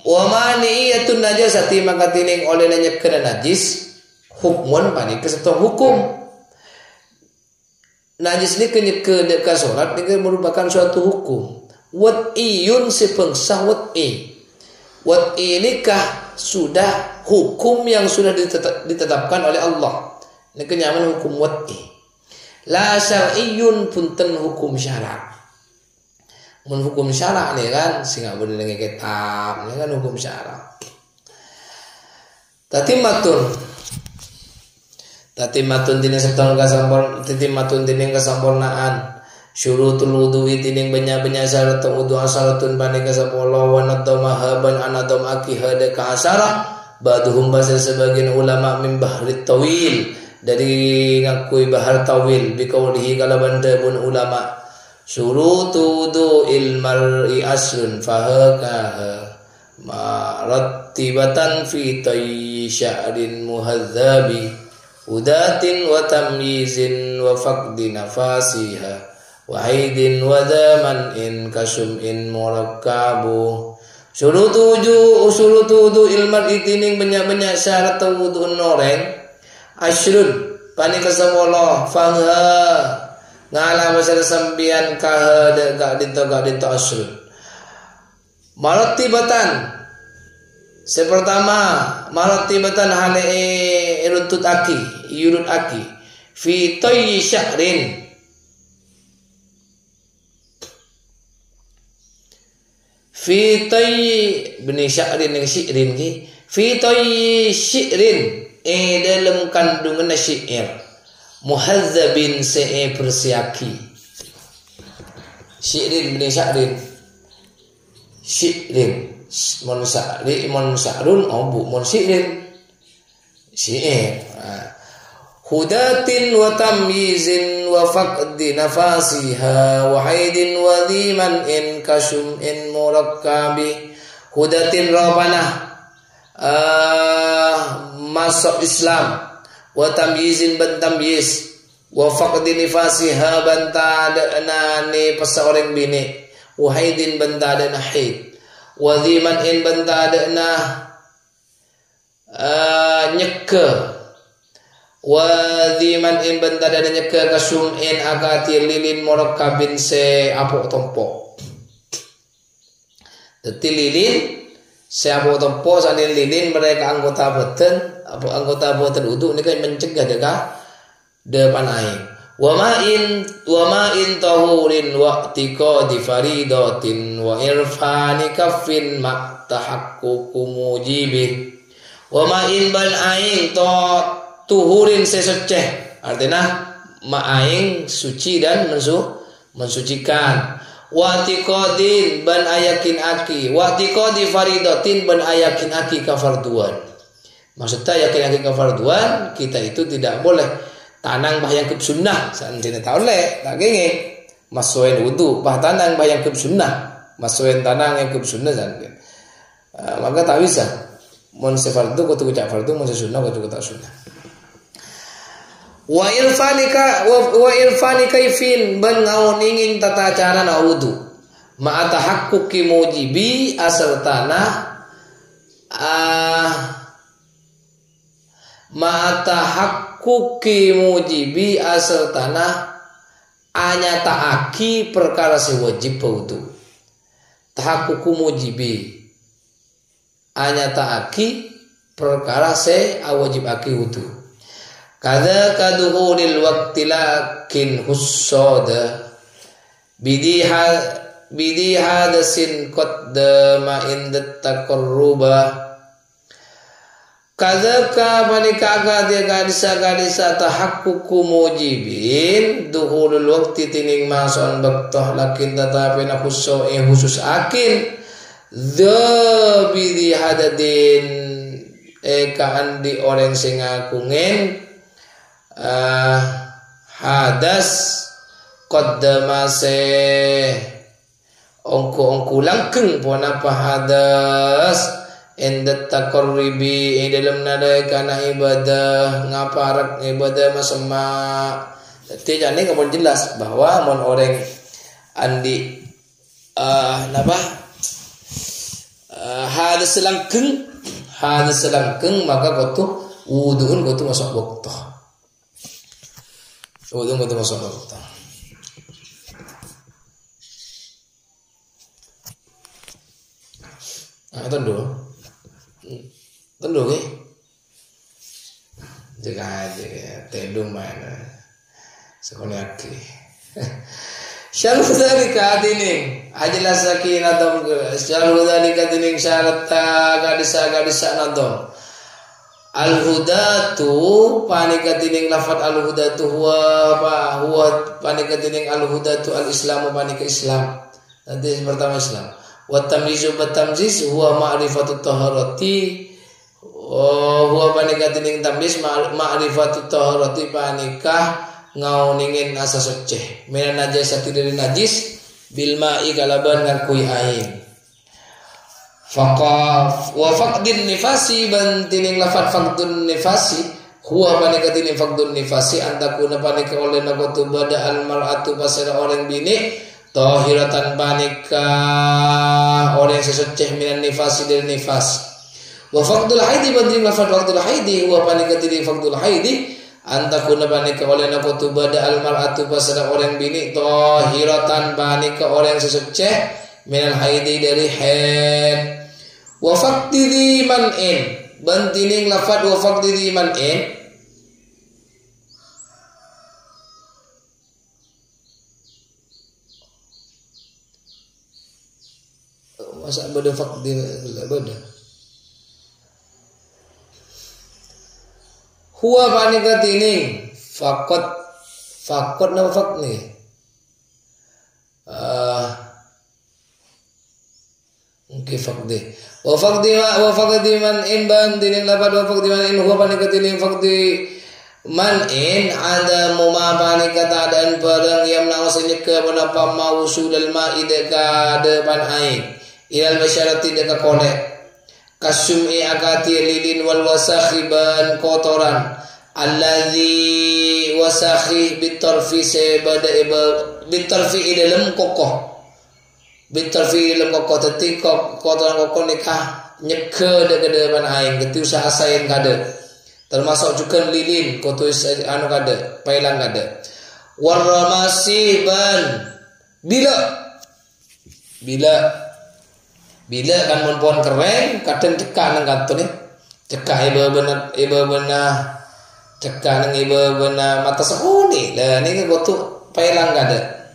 wa mani'iyatun najasati, maka tining oleh nyekeun najis hukmun panika satu hukum. Najis ni kenyekeun ka salat ni merupakan suatu hukum. Wad'iyun sepengsah wad'i. Wad'i nikah sudah hukum yang sudah ditetapkan oleh Allah. Ini kenyaman hukum wad'i. La syar'iyyun punten hukum syarak. Mun hukum syarak nih kan sehingga boleh dengan kitab, ini kan hukum syarak. Tatimatun dini setahun tatimatun dini kesempurnaan. Syurutul wudu'i tining benya-benya syarat wudu asyaratun bani kasapolo wa nadama haban anadam akiha de ka asyara baduhum bahasa sebagian ulama min bahri tawil dari ngakui bahar tawil biqaulihi kalaban dabun ulama syurutu wudu'il mar'i aslun fahakaha marattibatan fi tayyi sya'rin muhadzabi udatin wa tamyizin wa faqdi nafasiha wahidin wa zaman in kasum in murakkabu syurutu ilmat itining banyak-banyak syarat wudu noreng asyrun pani kasapolo fangha ngalah pasal sambian kah gak dinto asyrun maratibatan sepertama maratibatan hale irutut aki yurut aki fi tayyi sya'rin fi tayyi bini sya'rin yang syi'rin ki fi tayyi syi'rin dalam kandungan syi'ir muhadzabin persiaki syi'rin bini sya'rin syi'rin mon sya'run bu mon syi'rin syi'ir hudatin wa tamyizin wa faqdi nafasiha wa haidin wa dhiman in kasum in murakkabi hudatin rabanah masuk Islam wa tamyizin ban tamyiz wa faqdi nifasiha ban ta'adana ni pasaoreng bini wa haidin ban ta'adana haid wa dhiman in ban ta'adana nyeke wadhiman in bentada dan nyeke kasum in agati lilin murakkabin se apok tompo deti lilin se apok tompo sanin lilin mereka anggota boten uduk ni kan mencegah depan air wa ma'in tahurin wa tiqadi faridatin wa irfani kaffin ma tahaqququ mujibih wa ma'in bal ain tuhurin sesoceh artinya ma'aing suci dan mensucikan watiqadin ban ayakin aki watiqadi faridatin ban ayakin aki kafarduan maksudnya yakin aki kafarduan kita itu tidak boleh tanang bahyang keb sunnah sanjina tak boleh tak genge masuin wudu bah tanang bahyang keb sunnah masuin tanang yang keb sunnah sanjina maka tak bisa mon sefardu kutu ucap fardu mon sunnah kutu tak sunnah wa irfani kaifin ban ngaon ingin tata cara na wudu ma tahaqquqi mujibi asal tanah ma tahaqquqi mujibi asal tanah anya taaki perkara sewajib wudu tahaqququ mujibi anya taaki perkara se awajib aki wudu kada kaduhulil waqti lakin hussada bidi hadasin qaddama inda taqarruba kada ka manika dia gadisa tahaqququ mujibin duhulul waqti tining mason baktah lakin tetapi na khusus akin bidi hadadin andi orang sing ngakungen hadas qaddama se ongko langkeng pon apa hadas indat taqarrubi dalam nada kana ibadah ngaparak ibadah masama. Jadi jane kamu jelas bahwa mun orang andi hadas selangkeng maka gotu wuduun gotu masuk waktu. Wuduun gotu masuk waktu. Tendu ke? Jaga aja tendung mana. Sekolahki. Syarul dzalika tining ajelas sakinah dom ke. Syarul dzalika tining syarat gadisa nadom. Al-hudatu panika tining lafaz al-hudatu huwa panika tining al-hudatu al-islamu panika Islam. Nanti pertama Islam. Wa tamyizu batamziz huwa ma'rifatut taharati huwa panika tining tamyiz ma'rifatut taharati panika ngauningin asa suci minan najasati dari najis bil ma'i kalaban ngakui ain faqaf wa faqdin nifasi bantining lafat faqdun nifasi huwa panika tining faqdun nifasi antakuna panika oleh nakotu bada al mar'atu pasira orang bini tahiratan panika orang sesuci minan nifasi dari nifas wa faqdul haidi bantining lafat faqdul haidi huwa panika tining faqdul haidi antakuna panika oleh nakotu bada al mar'atu pasira orang bini tahiratan panika orang sesuci minal haidi dari haid wa faqdi man'in bantining lafad wa faqdi man'in masa bada faqdi bada huwa panika tining fakot nama fak nih mungkin fakdi wa fakdi man in ban tining lapad wa fakdi man in huwa panika tining fakdi man in ada muma panika ta'adaan barang yang menawasnya ke penapa mawusul al-ma'id ka depan ain ilal masyarati deka kolek kasum'i akati lilin wal wasakhiban kotoran alladzi wasakhi bitarfi sebada bitarfi dalam kokoh bitarfi dalam kokoh teti kotoran kokoh nikah nyeke de depan aing geti usaha asain kade termasuk juga lilin kotus anu kade pailang kade warramasi ban bila kan mun pohon keren kadang cekak nang kantor ni cekak iba benar cekak nang iba benar mata sehuni lah ni gotu pailang kada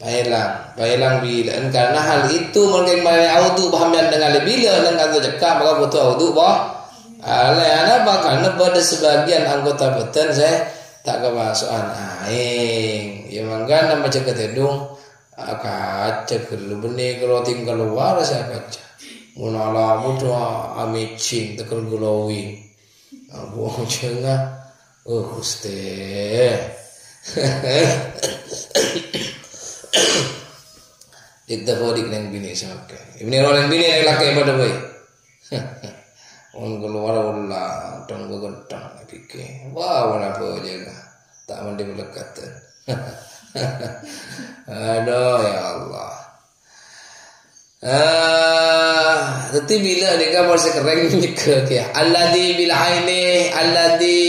pailang bila karena hal itu mungkin mai audu bahamian dengan bila nang kantor cekak maka gotu audu bah ala karena pada sebagian anggota badan saya tak kemasukan aing ya mangga nama cekak tedung kaca kalau benih kalau tinggal luar saya kaca munala muda amicing tekel glowing buang cenga guste tidak hodik neng bini sampai ini orang bini yang laki pada bayi on keluar ulah dong gentang pikir wah mana apa aja tak mandi melekatan aduh ya Allah tetapi bila dia masih kering ke ya alladzi bil aini alladzi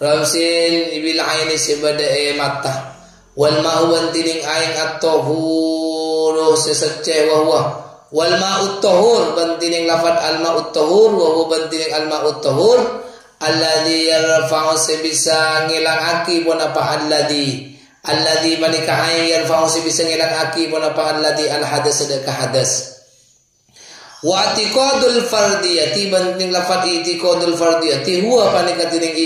ramsin bil aini sebada mata wal ma'u tining aing at-tahur sesece wa wal ma'ut tahur bantining lafaz al ma'ut tahur wa huwa bantining al ma'ut tahur alladzi yarfa'u sebisa ngilangake pun apa alladzi manika aing yarfa'u sebisa ngilangake pun apa alladzi al hadas sedekah hadas wa atiqadul fardiyati banting lafaz itiqadul fardiyati huwa panika tining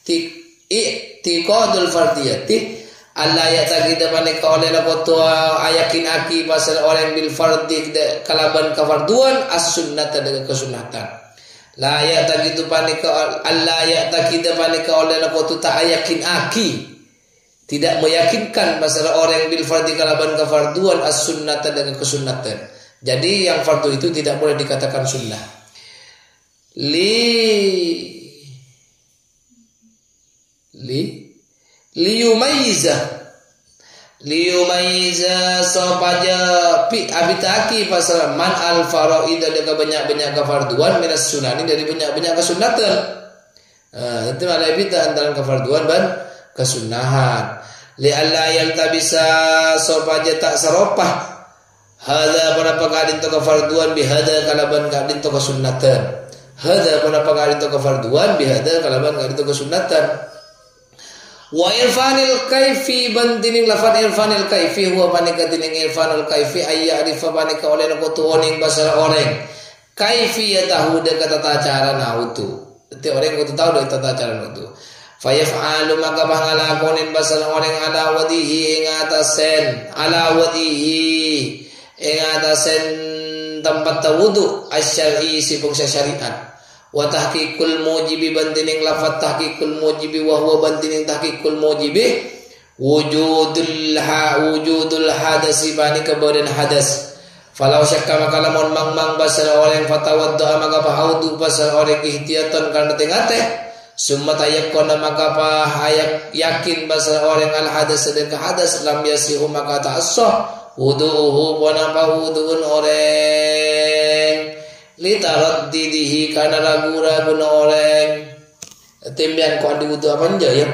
itiqadul fardiyati Allah ya takida panika oleh lapotua ayakin aki pasal orang bil fardi kalaban kafarduan as-sunnata dengan kesunatan la ya takidu panika Allah ya takida panika oleh lapotu tak ayakin aki tidak meyakinkan pasal orang bil fardi kalaban kafarduan as-sunnata dengan kesunatan Jadi yang fardu itu tidak boleh dikatakan sunnah. Liyumayyiza sopaja pi abitaki pasal man al faraid ada banyak-banyak kefarduan minas sunani dari banyak-banyak kesunatan. Itu ada beda antara kefarduan dan kesunahan. Li alla yaltabisa sopaja tak seropah. Hada pada pakadin to kefarduan bihada kalaban kadin to kesunatan. Hada pada pakadin to kefarduan bihada kalaban kadin to kesunatan. Wa irfanil kaifi bantining lafad irfanil kaifi huwa panika tining irfanul kaifi ayya arifa panika oleh nakutu oning basara orang kaifi ya tahu de kata tata cara nautu te orang kutu tahu de tata cara nautu fayaf'alu maka bangalakonin basara orang ala wadihi ing atasen tempat wudu asyari sipung syariat wa tahqiqul mujibi bantining lafaz tahqiqul mujibi wa huwa bantining tahqiqul mujibi wujudul hadasi bani kebadan hadas falau syakka maka lamun mang basal orang fatawaddu maka paudu basal orang ihtiyatan karena tengah summa tayakkuna maka hayak yakin basal orang al hadas sedekah hadas lam yasihu maka ta'assah wuduhu wanapa wuduun orang litarad didihi karena ragu-ragu orang tembian kau andi wudu apa aja ya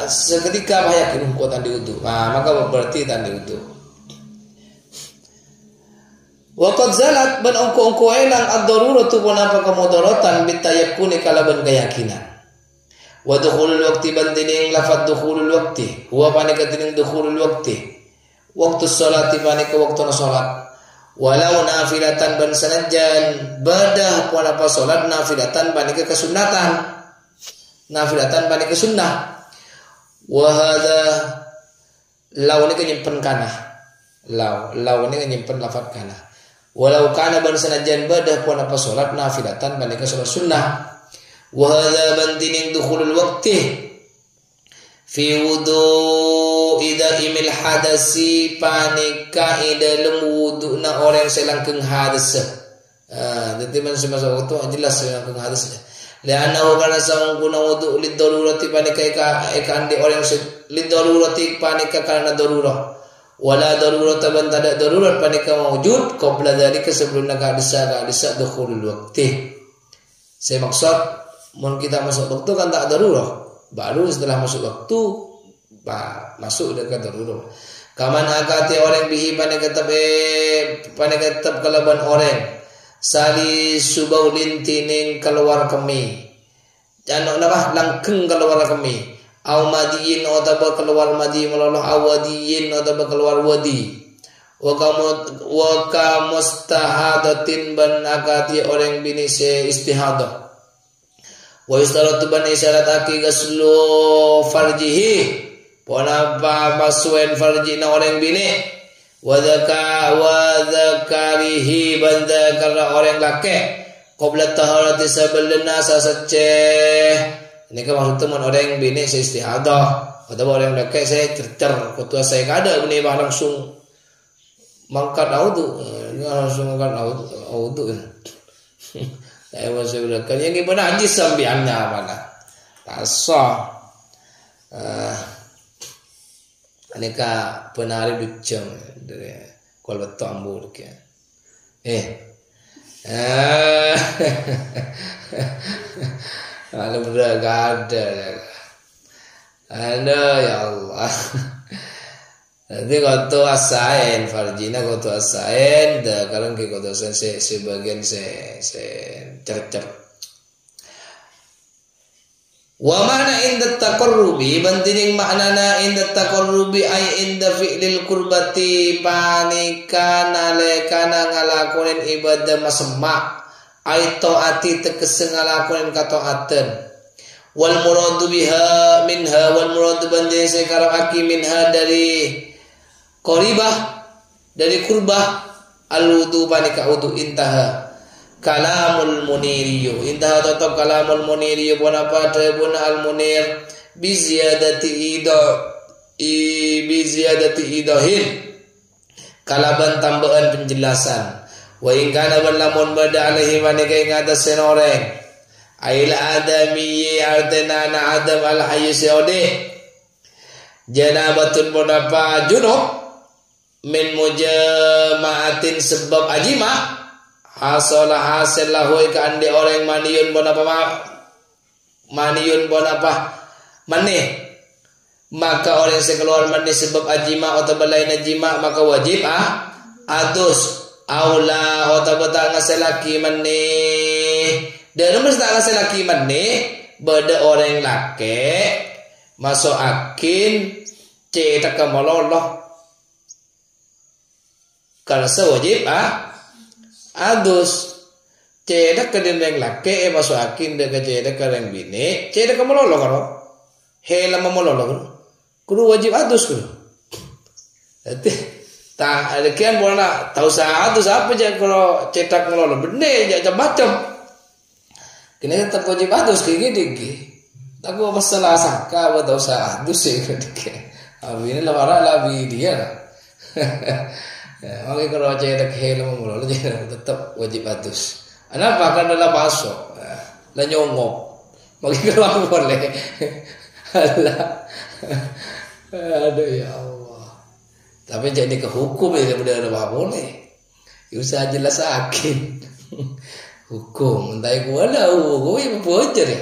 seketika yakin kau andi wudu maka berarti andi wudu wa qad zalat ban ongko elang ad-daruratu punapa kemudaratan bitayakuni kalaban keyakinan wa dukhulul waqti bantining lafad dukhulul waqti huwa panika tining dukhulul waqti waktu salati panika waktu salat walau nafilatan ban sanajan badah punapa salat nafilatan panika kesunatan nafilatan panika sunnah wa hadza law ni nyimpen kana law ni nyimpen lafaz kana walau kana ban sanajan badah punapa salat nafilatan panika salat sunnah wa hadza bantining dukhulul waqti fi wudu ida imil hadasi panika idalem wudu na orang selangkeng hadas jadi man semasa waktu jelas selangkeng hadas liana kana sang guna wudu lid darurati panika ika andi orang lid darurati panika karena darurah wala darurata ban tada darurat panika mawjud qabla dzalika sebelum hadasa dukhulul waqti saya maksud mun kita masuk waktu kan tak darurah baru setelah masuk waktu masuk dekat darurat kaman akati orang bihi panika tetap kalaban orang sali subaulin tining keluar kemi jangan apa langkeng keluar kemi au madiyin atau keluar madi meloloh awadiyin atau keluar wadi wa kamustahadatin ban akati orang bini se istihadah wa istaratu ban isyarat aki gaslu farjihi ponapa masuen farjina orang bini wa zakarihi banda karena orang laki qabla taharati saballana sasaceh ini kan maksud teman orang bini saya istihadah atau orang laki saya cercer ketua saya kada bini bah langsung mangkat audu langsung mangkat audu saya masih belakang yang gimana hadis sambiannya mana pasal aneka penari duceng dari kalau betul ambur kia kalau beragam ada ya Allah. Nanti kau tu asain farjina kau tu asain dah kalau kau tu asain sebagian se cercer. Wa mana inda taqarrubi bantining maknana inda taqarrubi ay inda fi'lil qurbati panika nalekana ngalakonin ibadah masemak ay taati tegese ngalakonin kataatan. Wal muradu biha minha wal muradu bantining sekarang aki minha dari qoribah dari kurbah al-wudu panika wudu intaha kalamul muniriyu intaha tetap kalamul muniriyu bona pada bona al-munir bi ziyadati idahin kalaban tambahan penjelasan. Wa in kana lamun bada alaihi wa nikai ngatas senoreng ail adami artena na adam al hayy seode janabatun bonapa junub min mujama'atin sebab ajima hasalah hasil lahu ka ande orang maniyun bonapa maneh maka orang yang keluar mani sebab ajima atau belain ajima maka wajib adus aula atau betal ngaselaki mani dan mesti ngaselaki mani beda orang laki masuk akin cetak kemaloloh karena sewajib adus cedak ke dinding laki masuk akin dengan cedak ke yang bini cedak kemaloloh karo hela memololoh kudu wajib adus kudu. Jadi tak ada kian boleh tahu sah adus apa je kalau cetak melolo bener je macam. Kena tetap wajib adus kayak gini. Tak gua masalah saka buat tahu sah adus sih ketika. Abi ini lemara labi dia. Oke kalau cetak hela melolo jadi tetap wajib adus. Kenapa? Karena dalam baso, lah nyongok. Bagi kalau boleh. Allah. Aduh ya Allah. Tapi jadi ke hukum ya udah apa boleh. Usah jelas akin. Hukum entah gua lah gua yang bocor ya.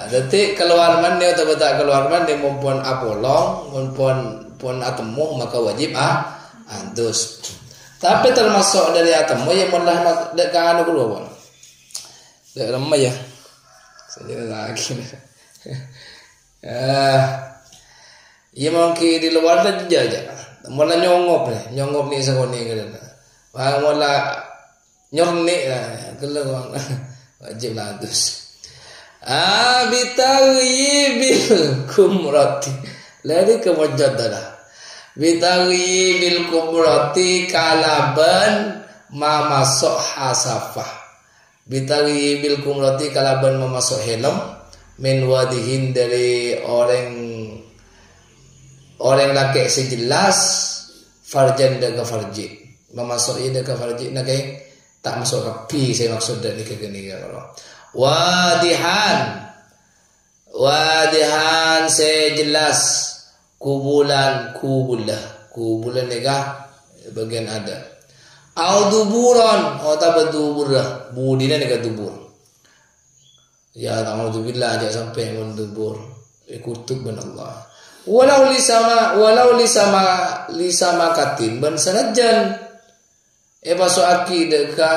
Jadi keluar mandi atau tak keluar mandi mumpun apolong mumpun atemu maka wajib adus. Tapi termasuk dari atemu yang mudah dekat anu keluar pun. Dek lemah ya. Saya lagi. Ya mungkin di luar dah jaja. Mula nyongop ni sakoni kena. Wah mula nyorni lah keluar wajib adus. Bitaghibil kumrati. Lari ke mujaddada. Bitaghibil kumrati kalaban mamasuk hasafah. Bitaghibil kumrati kalaban mamasuk helm. Min wadihin dari orang laki sejelas farjan dan farji memasuk ini ke farji nagai tak masuk rapi saya maksud dari kegeni kalau wadihan sejelas kubulan nega bagian ada au duburan atau bedubur budina nega dubur. Ya alhamdulillah aja sampai mendubur kutub ben Allah. Walau lisama katin ban sanajan baso aki deka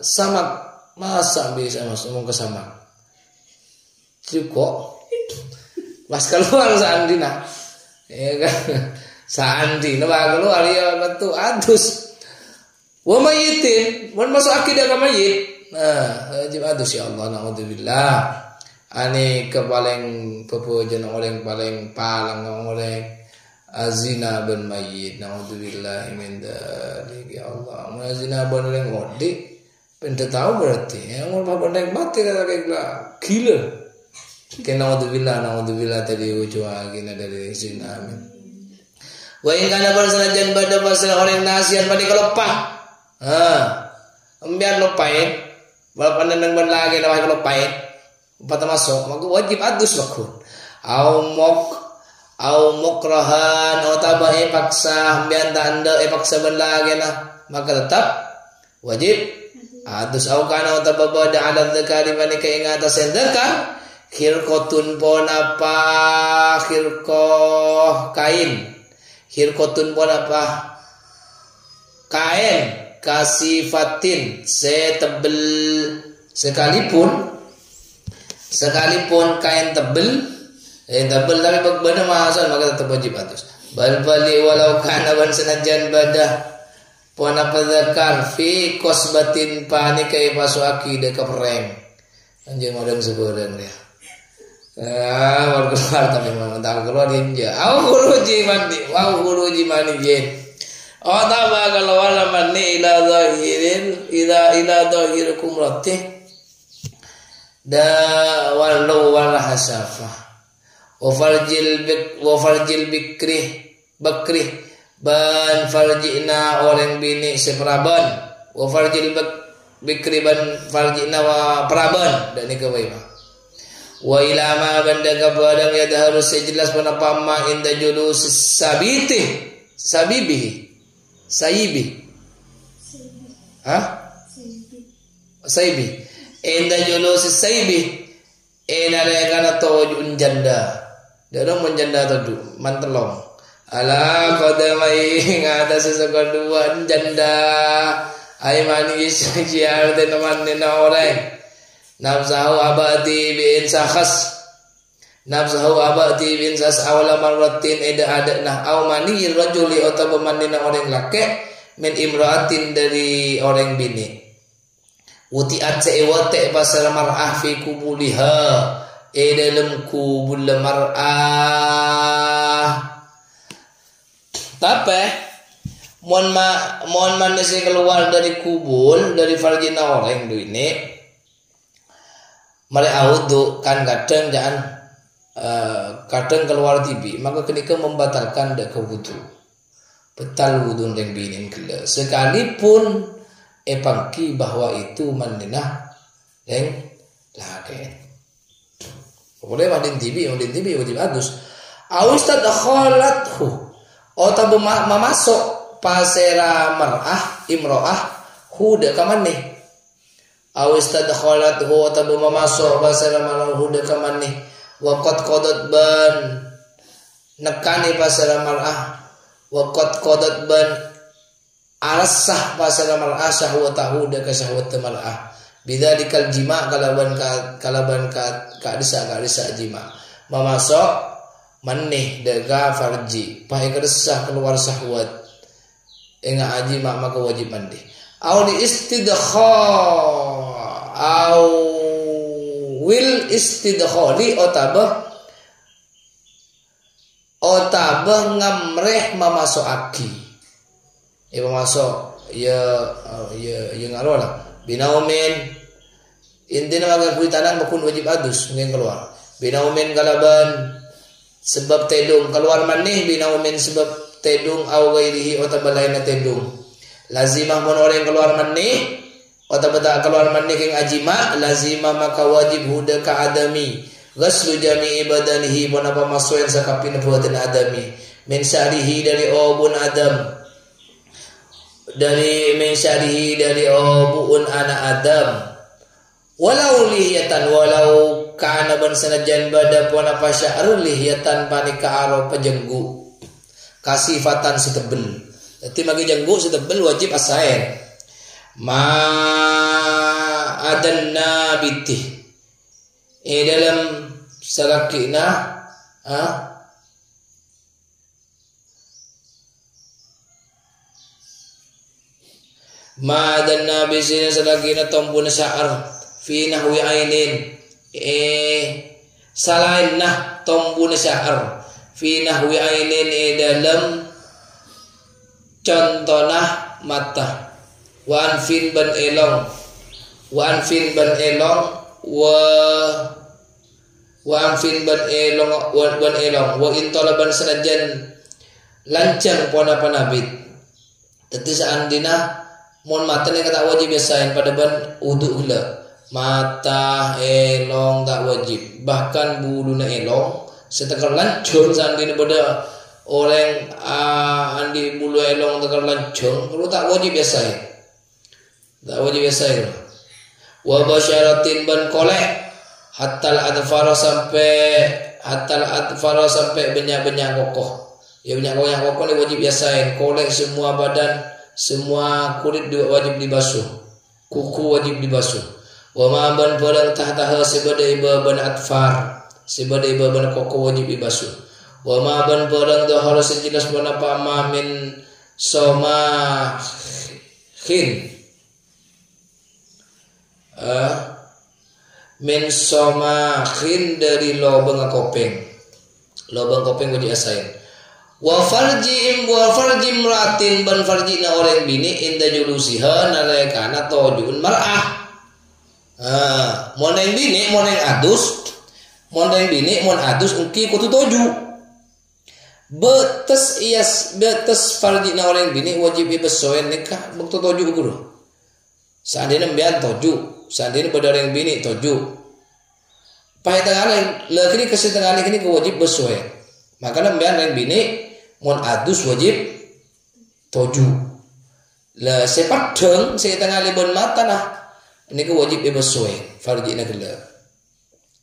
sama masa bisa masuk ke sama. Cukup. Mas keluar saandina. Ya kan. Saandina ba keluar ya betul adus. Wa mayitin, mun masuk aki deka mayit. Wajib adus ya Allah naudzubillah. Ani kepaling pepujan orang paling palang orang azina ben mayit naudzubillah min dzalik ya Allah. Azina ben orang ngodi pente tahu berarti yang orang bandeng mati kata gila. Kena naudzubillah tadi ujua gina dari zina amin. Wa in kana bersanajan pada pasal orang nasian pada kelopah. Ambiar lopain. Walaupun nang ben lagi nawah kalau pahit empat masuk maka wajib adus lakun au mukrahan au tabai paksa ambian tanda paksa ben lagi nah maka tetap wajib adus au kana au tabada ala dzakari man kaingata sendaka khirqatun pon apa khirqah kain khirqatun pon apa kain kasifatin setebel sekalipun kain tebel tapi berbeda mahasan maka tetap wajib adus bal bali walau kana ban senajan badah pon apa zakar fi qasbatin pani kai pasu akide kepreng anjeun modem sebeurang dia keluar tapi memang tak keluar dia au khuruji mani jen. Oh taba kalau wala mani ila zahir kumratih da walau wala hasafah wa farjil bakri ban farjina orang bini seperaban wa farjil bikri ban farjina wa peraban dan ni kawai wa ilama banda kabadang ya harus sejelas penapa ma inda julus sayibi inda julus sayibi enare to janda darong menjanda tu mantelong ala qadamai ngada sesekoduan janda ai manis jiar de teman orang nafsahu abadi bin sakhas nafsahu abadi bin sas awala marratin ada nah au mani rajuli atau manina orang laki min imraatin dari orang bini utiat seewate pasal mar'ah fi kubuliha dalam kubul mar'ah tapi mon manusia keluar dari kubul dari farjina orang tu ini mereka wudu kan kadang keluar tibi maka ketika membatalkan dak wudu betal wudu yang binin kela sekalipun epangki bahwa itu mandinah yang laki boleh mandin tibi wajib bagus awis tadakhalathu atau memasuk pasera mar'ah imro'ah huda kamane awis tadakhalathu atau memasuk pasera mar'ah huda kamane waqad qadat ban nekani pasera mar'ah waqad qadat ban arasah pasera mar'ah syahwatahu da ka syahwat mar'ah bidzalikal jima' kalaban ka disa jima' memasuk maneh daga farji pahe keresah keluar syahwat enga aji maka wajib mandi au di au wil istidkhali otabah ngamreh memasuk aki memasuk ya ngaro lah binaumin intina maga kuitanan bakun wajib adus ngin keluar binaumin kalaban sebab tedung keluar maneh binaumin sebab tedung au ghairihi atau balaina tedung lazimah mun orang keluar maneh atau beda keluar maneh king ajima lazimah maka wajib huda ka adami ghaslu jami'i badanihi mun apa masuk yang sakapin buatan adami min syarihi dari obun adam dari min syarihi dari obun anak adam walau lihiyatan walau kana ban sanajan bada pun apa sya'rul lihiyatan panika aro pejenggu kasifatan setebel jadi bagi jenggu setebel wajib asain ma adanna bitih dalam salakina ma adanna bisina salakina tombuna sya'ar fi nahwi ainin salain nah tombuna sya'ar fi nahwi ainin dalam contonah mata wa anfin ban elong wa anfin ban elong wa intolaban senajan lancang pona panabit tetapi seandina mon mata ni kata wajib biasain pada ban wudu heula mata elong tak wajib bahkan buluna elong setekar lancung seandina pada orang andi bulu elong tegar lancung lu tak wajib biasain wa basyaratin ban kolek hatal adfara sampai benyak-benyak kokoh ya benyak kokoh ni wajib biasain kolek semua badan semua kulit wajib dibasuh kuku wajib dibasuh wa ma ban padang tahtaha sebadai ban adfar sebadai ban kokoh wajib dibasuh wa ma ban padang dahar sejelas menapa ma min somakhin min somakhin dari lobang kopeng wajib asain wa farji mratin ban farjina orang bini inda julusiha nalaikana tojun mar'ah moneng bini moneng adus Mon reng bini mon adus engki kudu toju. Betes farjina orang bini wajib ibesoen nikah bukti toju kudu. Seandainya mbian toju, seandainya pada orang bini toju. Pai tengah lagi kasih tengah ini wajib besoen. Makanya mbian orang bini mon adus wajib toju. Lah sepadeng saya tengah libon mata nah ini wajib ibesoen farjina gila.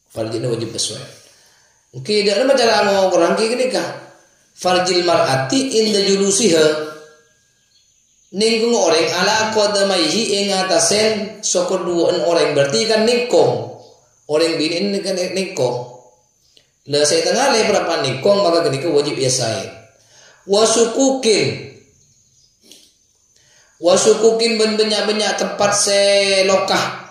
Farjina wajib besoen. Oke, dak ada cara ngomong gini kah? Farjil mar'ati inda julusiha ningkung orang ala qadamaihi ing atasen saka duaan orang berarti kan ningkong orang bini ini kan ningkong lah saya tengah le berapa ningkong maka gini ke wajib yasain wasukukin banyak tempat selokah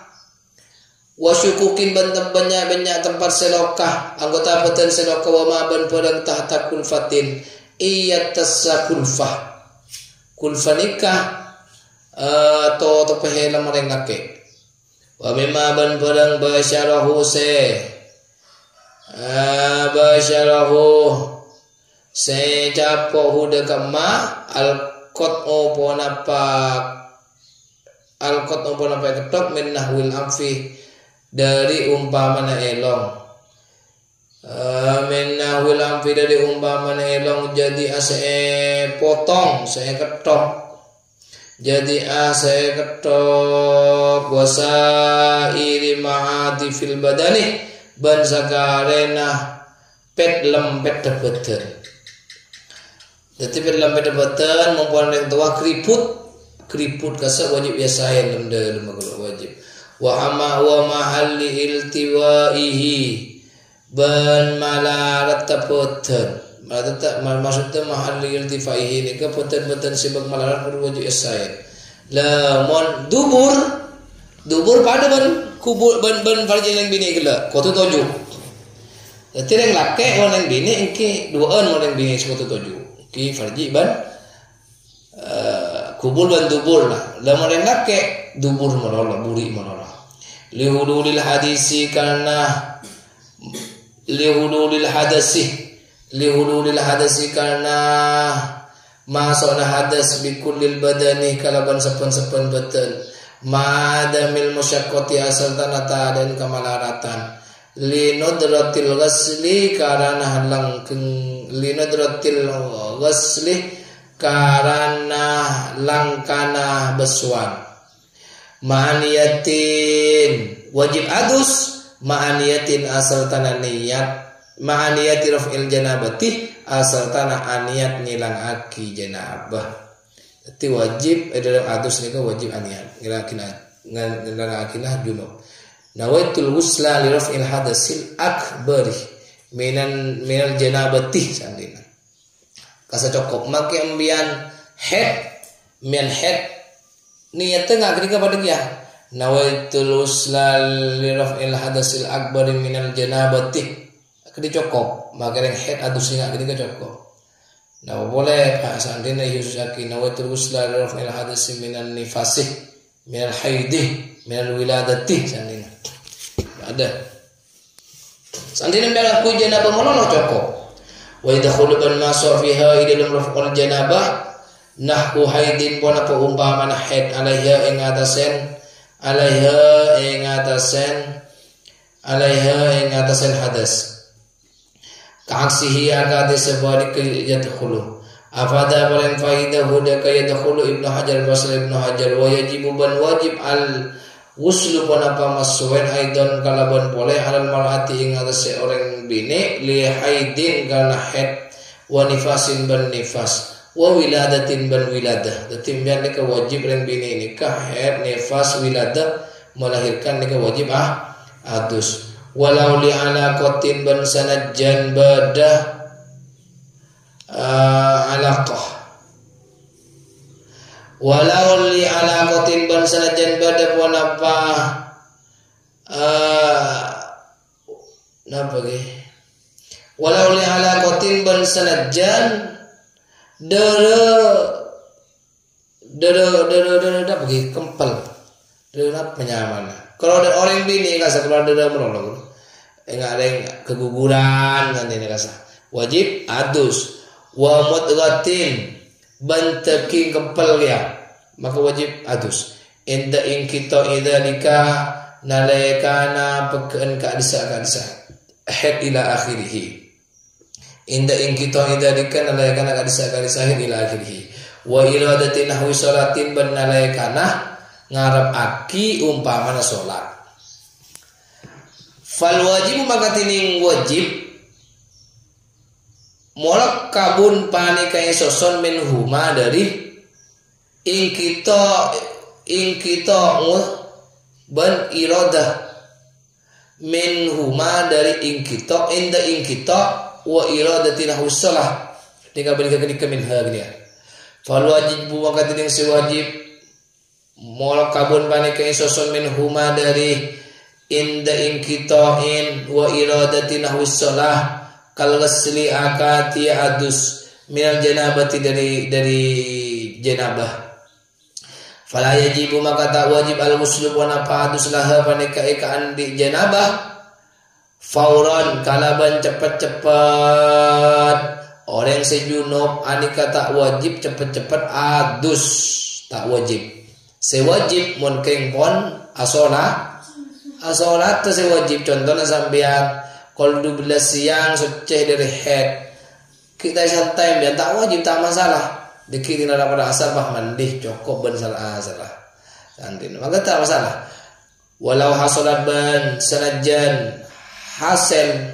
wasyukukin banyak tempat selokah anggota beten selokah wa ma ban perang tahta kulfatin iyatasa kulfa nikah to pehela mareng lake wa mimma ban perang basyarahu se capo huda kama alqat opona pa ketok min nahwil amfi dari umpamana elong menahul amfi dari umpamana elong jadi saya potong saya ketok jadi saya ketok wasa iri mahati fil badani ban sakarena pet lempet tebeten jadi pet lempet tebeten mempunyai yang tua keriput kasar wajib biasa yang lemda wajib wa mahalli iltiwaihi ban malarat tapoten maksudnya mahalli iltifaihi ni ke poten sibak malarat wajib esai lamon dubur pada ban kubur ban farji yang bini gila kotu toju jadi yang laki orang yang bini engki duaan orang bini kotu toju ki farji ban kubur ban dubur lah lamon yang laki dubur manola buri manola lihululil hadasi karena masukna hadas bikulil badani kalaban sepen betul madamil musyaqqati asal tanata dan kamalaratan linudratil ghasli karena langkana besuan ma'aniyatin wajib adus ma'aniyatin asal tanah niat ma'aniyati raf'il janabati asal tanah aniat nilang aki janabah jadi wajib dalam adus ni wajib aniat nilang akinah junub nawaitul ghusla li raf'il hadasil akbari minal janabati sandina kasa cokop make ambian head niatnya nggak ketika pada dia nawaitul ghusla li raf'il hadasil akbari minal janabati ketika cokop maka yang head adusnya nggak ketika cokop nah boleh pak seandainya Yusaki nawaitul ghusla li raf'il hadasi minan nifasih minal haidih minal wiladati seandainya ada seandainya biar aku janabah monono cokop wa idkhulu ban masuk fiha dalam raf'ul janabah nahku haidin pun apa umpamana haid alaiha ing atasen hadas kaaksihi agade sebalik yadkhulu afada paling faidah huda yadkhulu Ibnu Hajar Basri Ibnu Hajar wa yajibu ban wajib al ghuslu pun apa masuwen aidan kalaban boleh alal mar'ati ing atase orang bini li haidin kana haid wa nifasin ban nifas wa wiladatin ban wiladah. Jadi biar nikah wajib yang bini nikah haid nifas wiladah melahirkan nikah wajib adus. Walau li alaqatin ban sanajjan badah alaqah. Walau li alaqatin ban sanajjan badah pun apa napa ge? Walau li alaqatin ban sanajjan dere pergi kempel dere penyaman kalau ada orang bini kasar keluar dere merolong enggak keguguran kan ini rasa wajib adus wa mudghatin banteking kempel ya maka wajib adus inda ing kita idzalika nalaikana pekeun ka disa had ila akhirih inda ing kita idzalika nalaikana ka disa had ila akhirih wa iradati nahwi salatin ban nalaikana ngarep aki umpamana salat fal wajib maka tining wajib molak kabun panika soson min huma dari ing kita ban iradah min huma dari ing kita inda ing kita wa iradatina husalah tinggal balik ke min ha gini ya fal wajib maka tining si wajib molak kabun panika soson min huma dari inda ing kita in wa iradatina husalah kal ghusli akati adus minal janabati dari janabah fala yajibu maka tak wajib al muslim wa nafadus laha panika ikaan di janabah fauran kalaban cepat-cepat orang sejunub anika tak wajib cepat-cepat adus tak wajib sewajib mun keng pon asolat tu sewajib contohnya sampean kalau 12 siang seceh dari head kita santai biar tak wajib tak masalah dikirim pada asal bah mandih cukup ben salah santin maka tak masalah walau hasolat ban sanajan hasil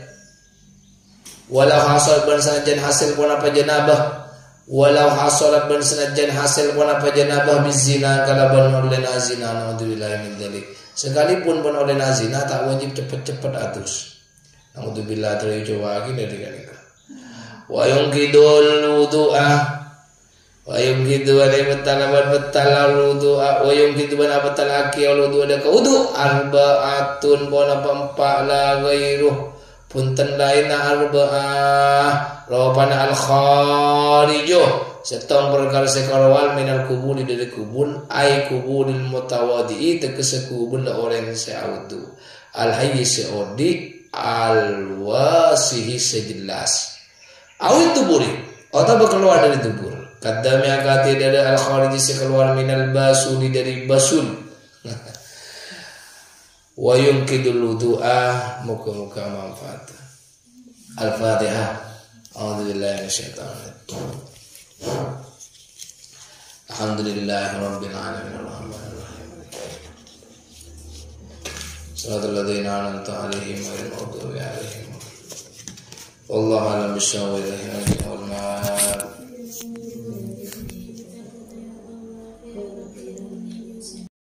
pun apa janabah walau hasolat ban sanajan hasil pun apa janabah bizina kalaban oleh nazina naudzubillah min dzalik sekalipun pun oleh nazina tak wajib cepat-cepat atus naudzubillah dari coba lagi dari kan wa yungkidul wudu'a wa yungkidu wa batal wudu'a wa yungkidu wa batal aki wudu ada wudu arba'atun bona pempak la ghairuh punten laina arba'ah rawabana al kharijuh setong perkara sekarwal minal kubuli dari kubun ay kubulil mutawadi'i tegese kubun la orang sa'udu al hayy sa'udi al wasihi sejelas awit tuburi atau keluar dari tubur kadami akati dari al khariji sekeluar minal basuli dari basul wa yumkidul wudu'a muka-muka manfaat al-fatihah a'udzubillahi minasyaitonir alhamdulillahi rabbil alamin arrahmanir rahim salatul ladzina an'amta 'alaihim ghairil maghdubi 'alaihim wallahu a'lam bissawab.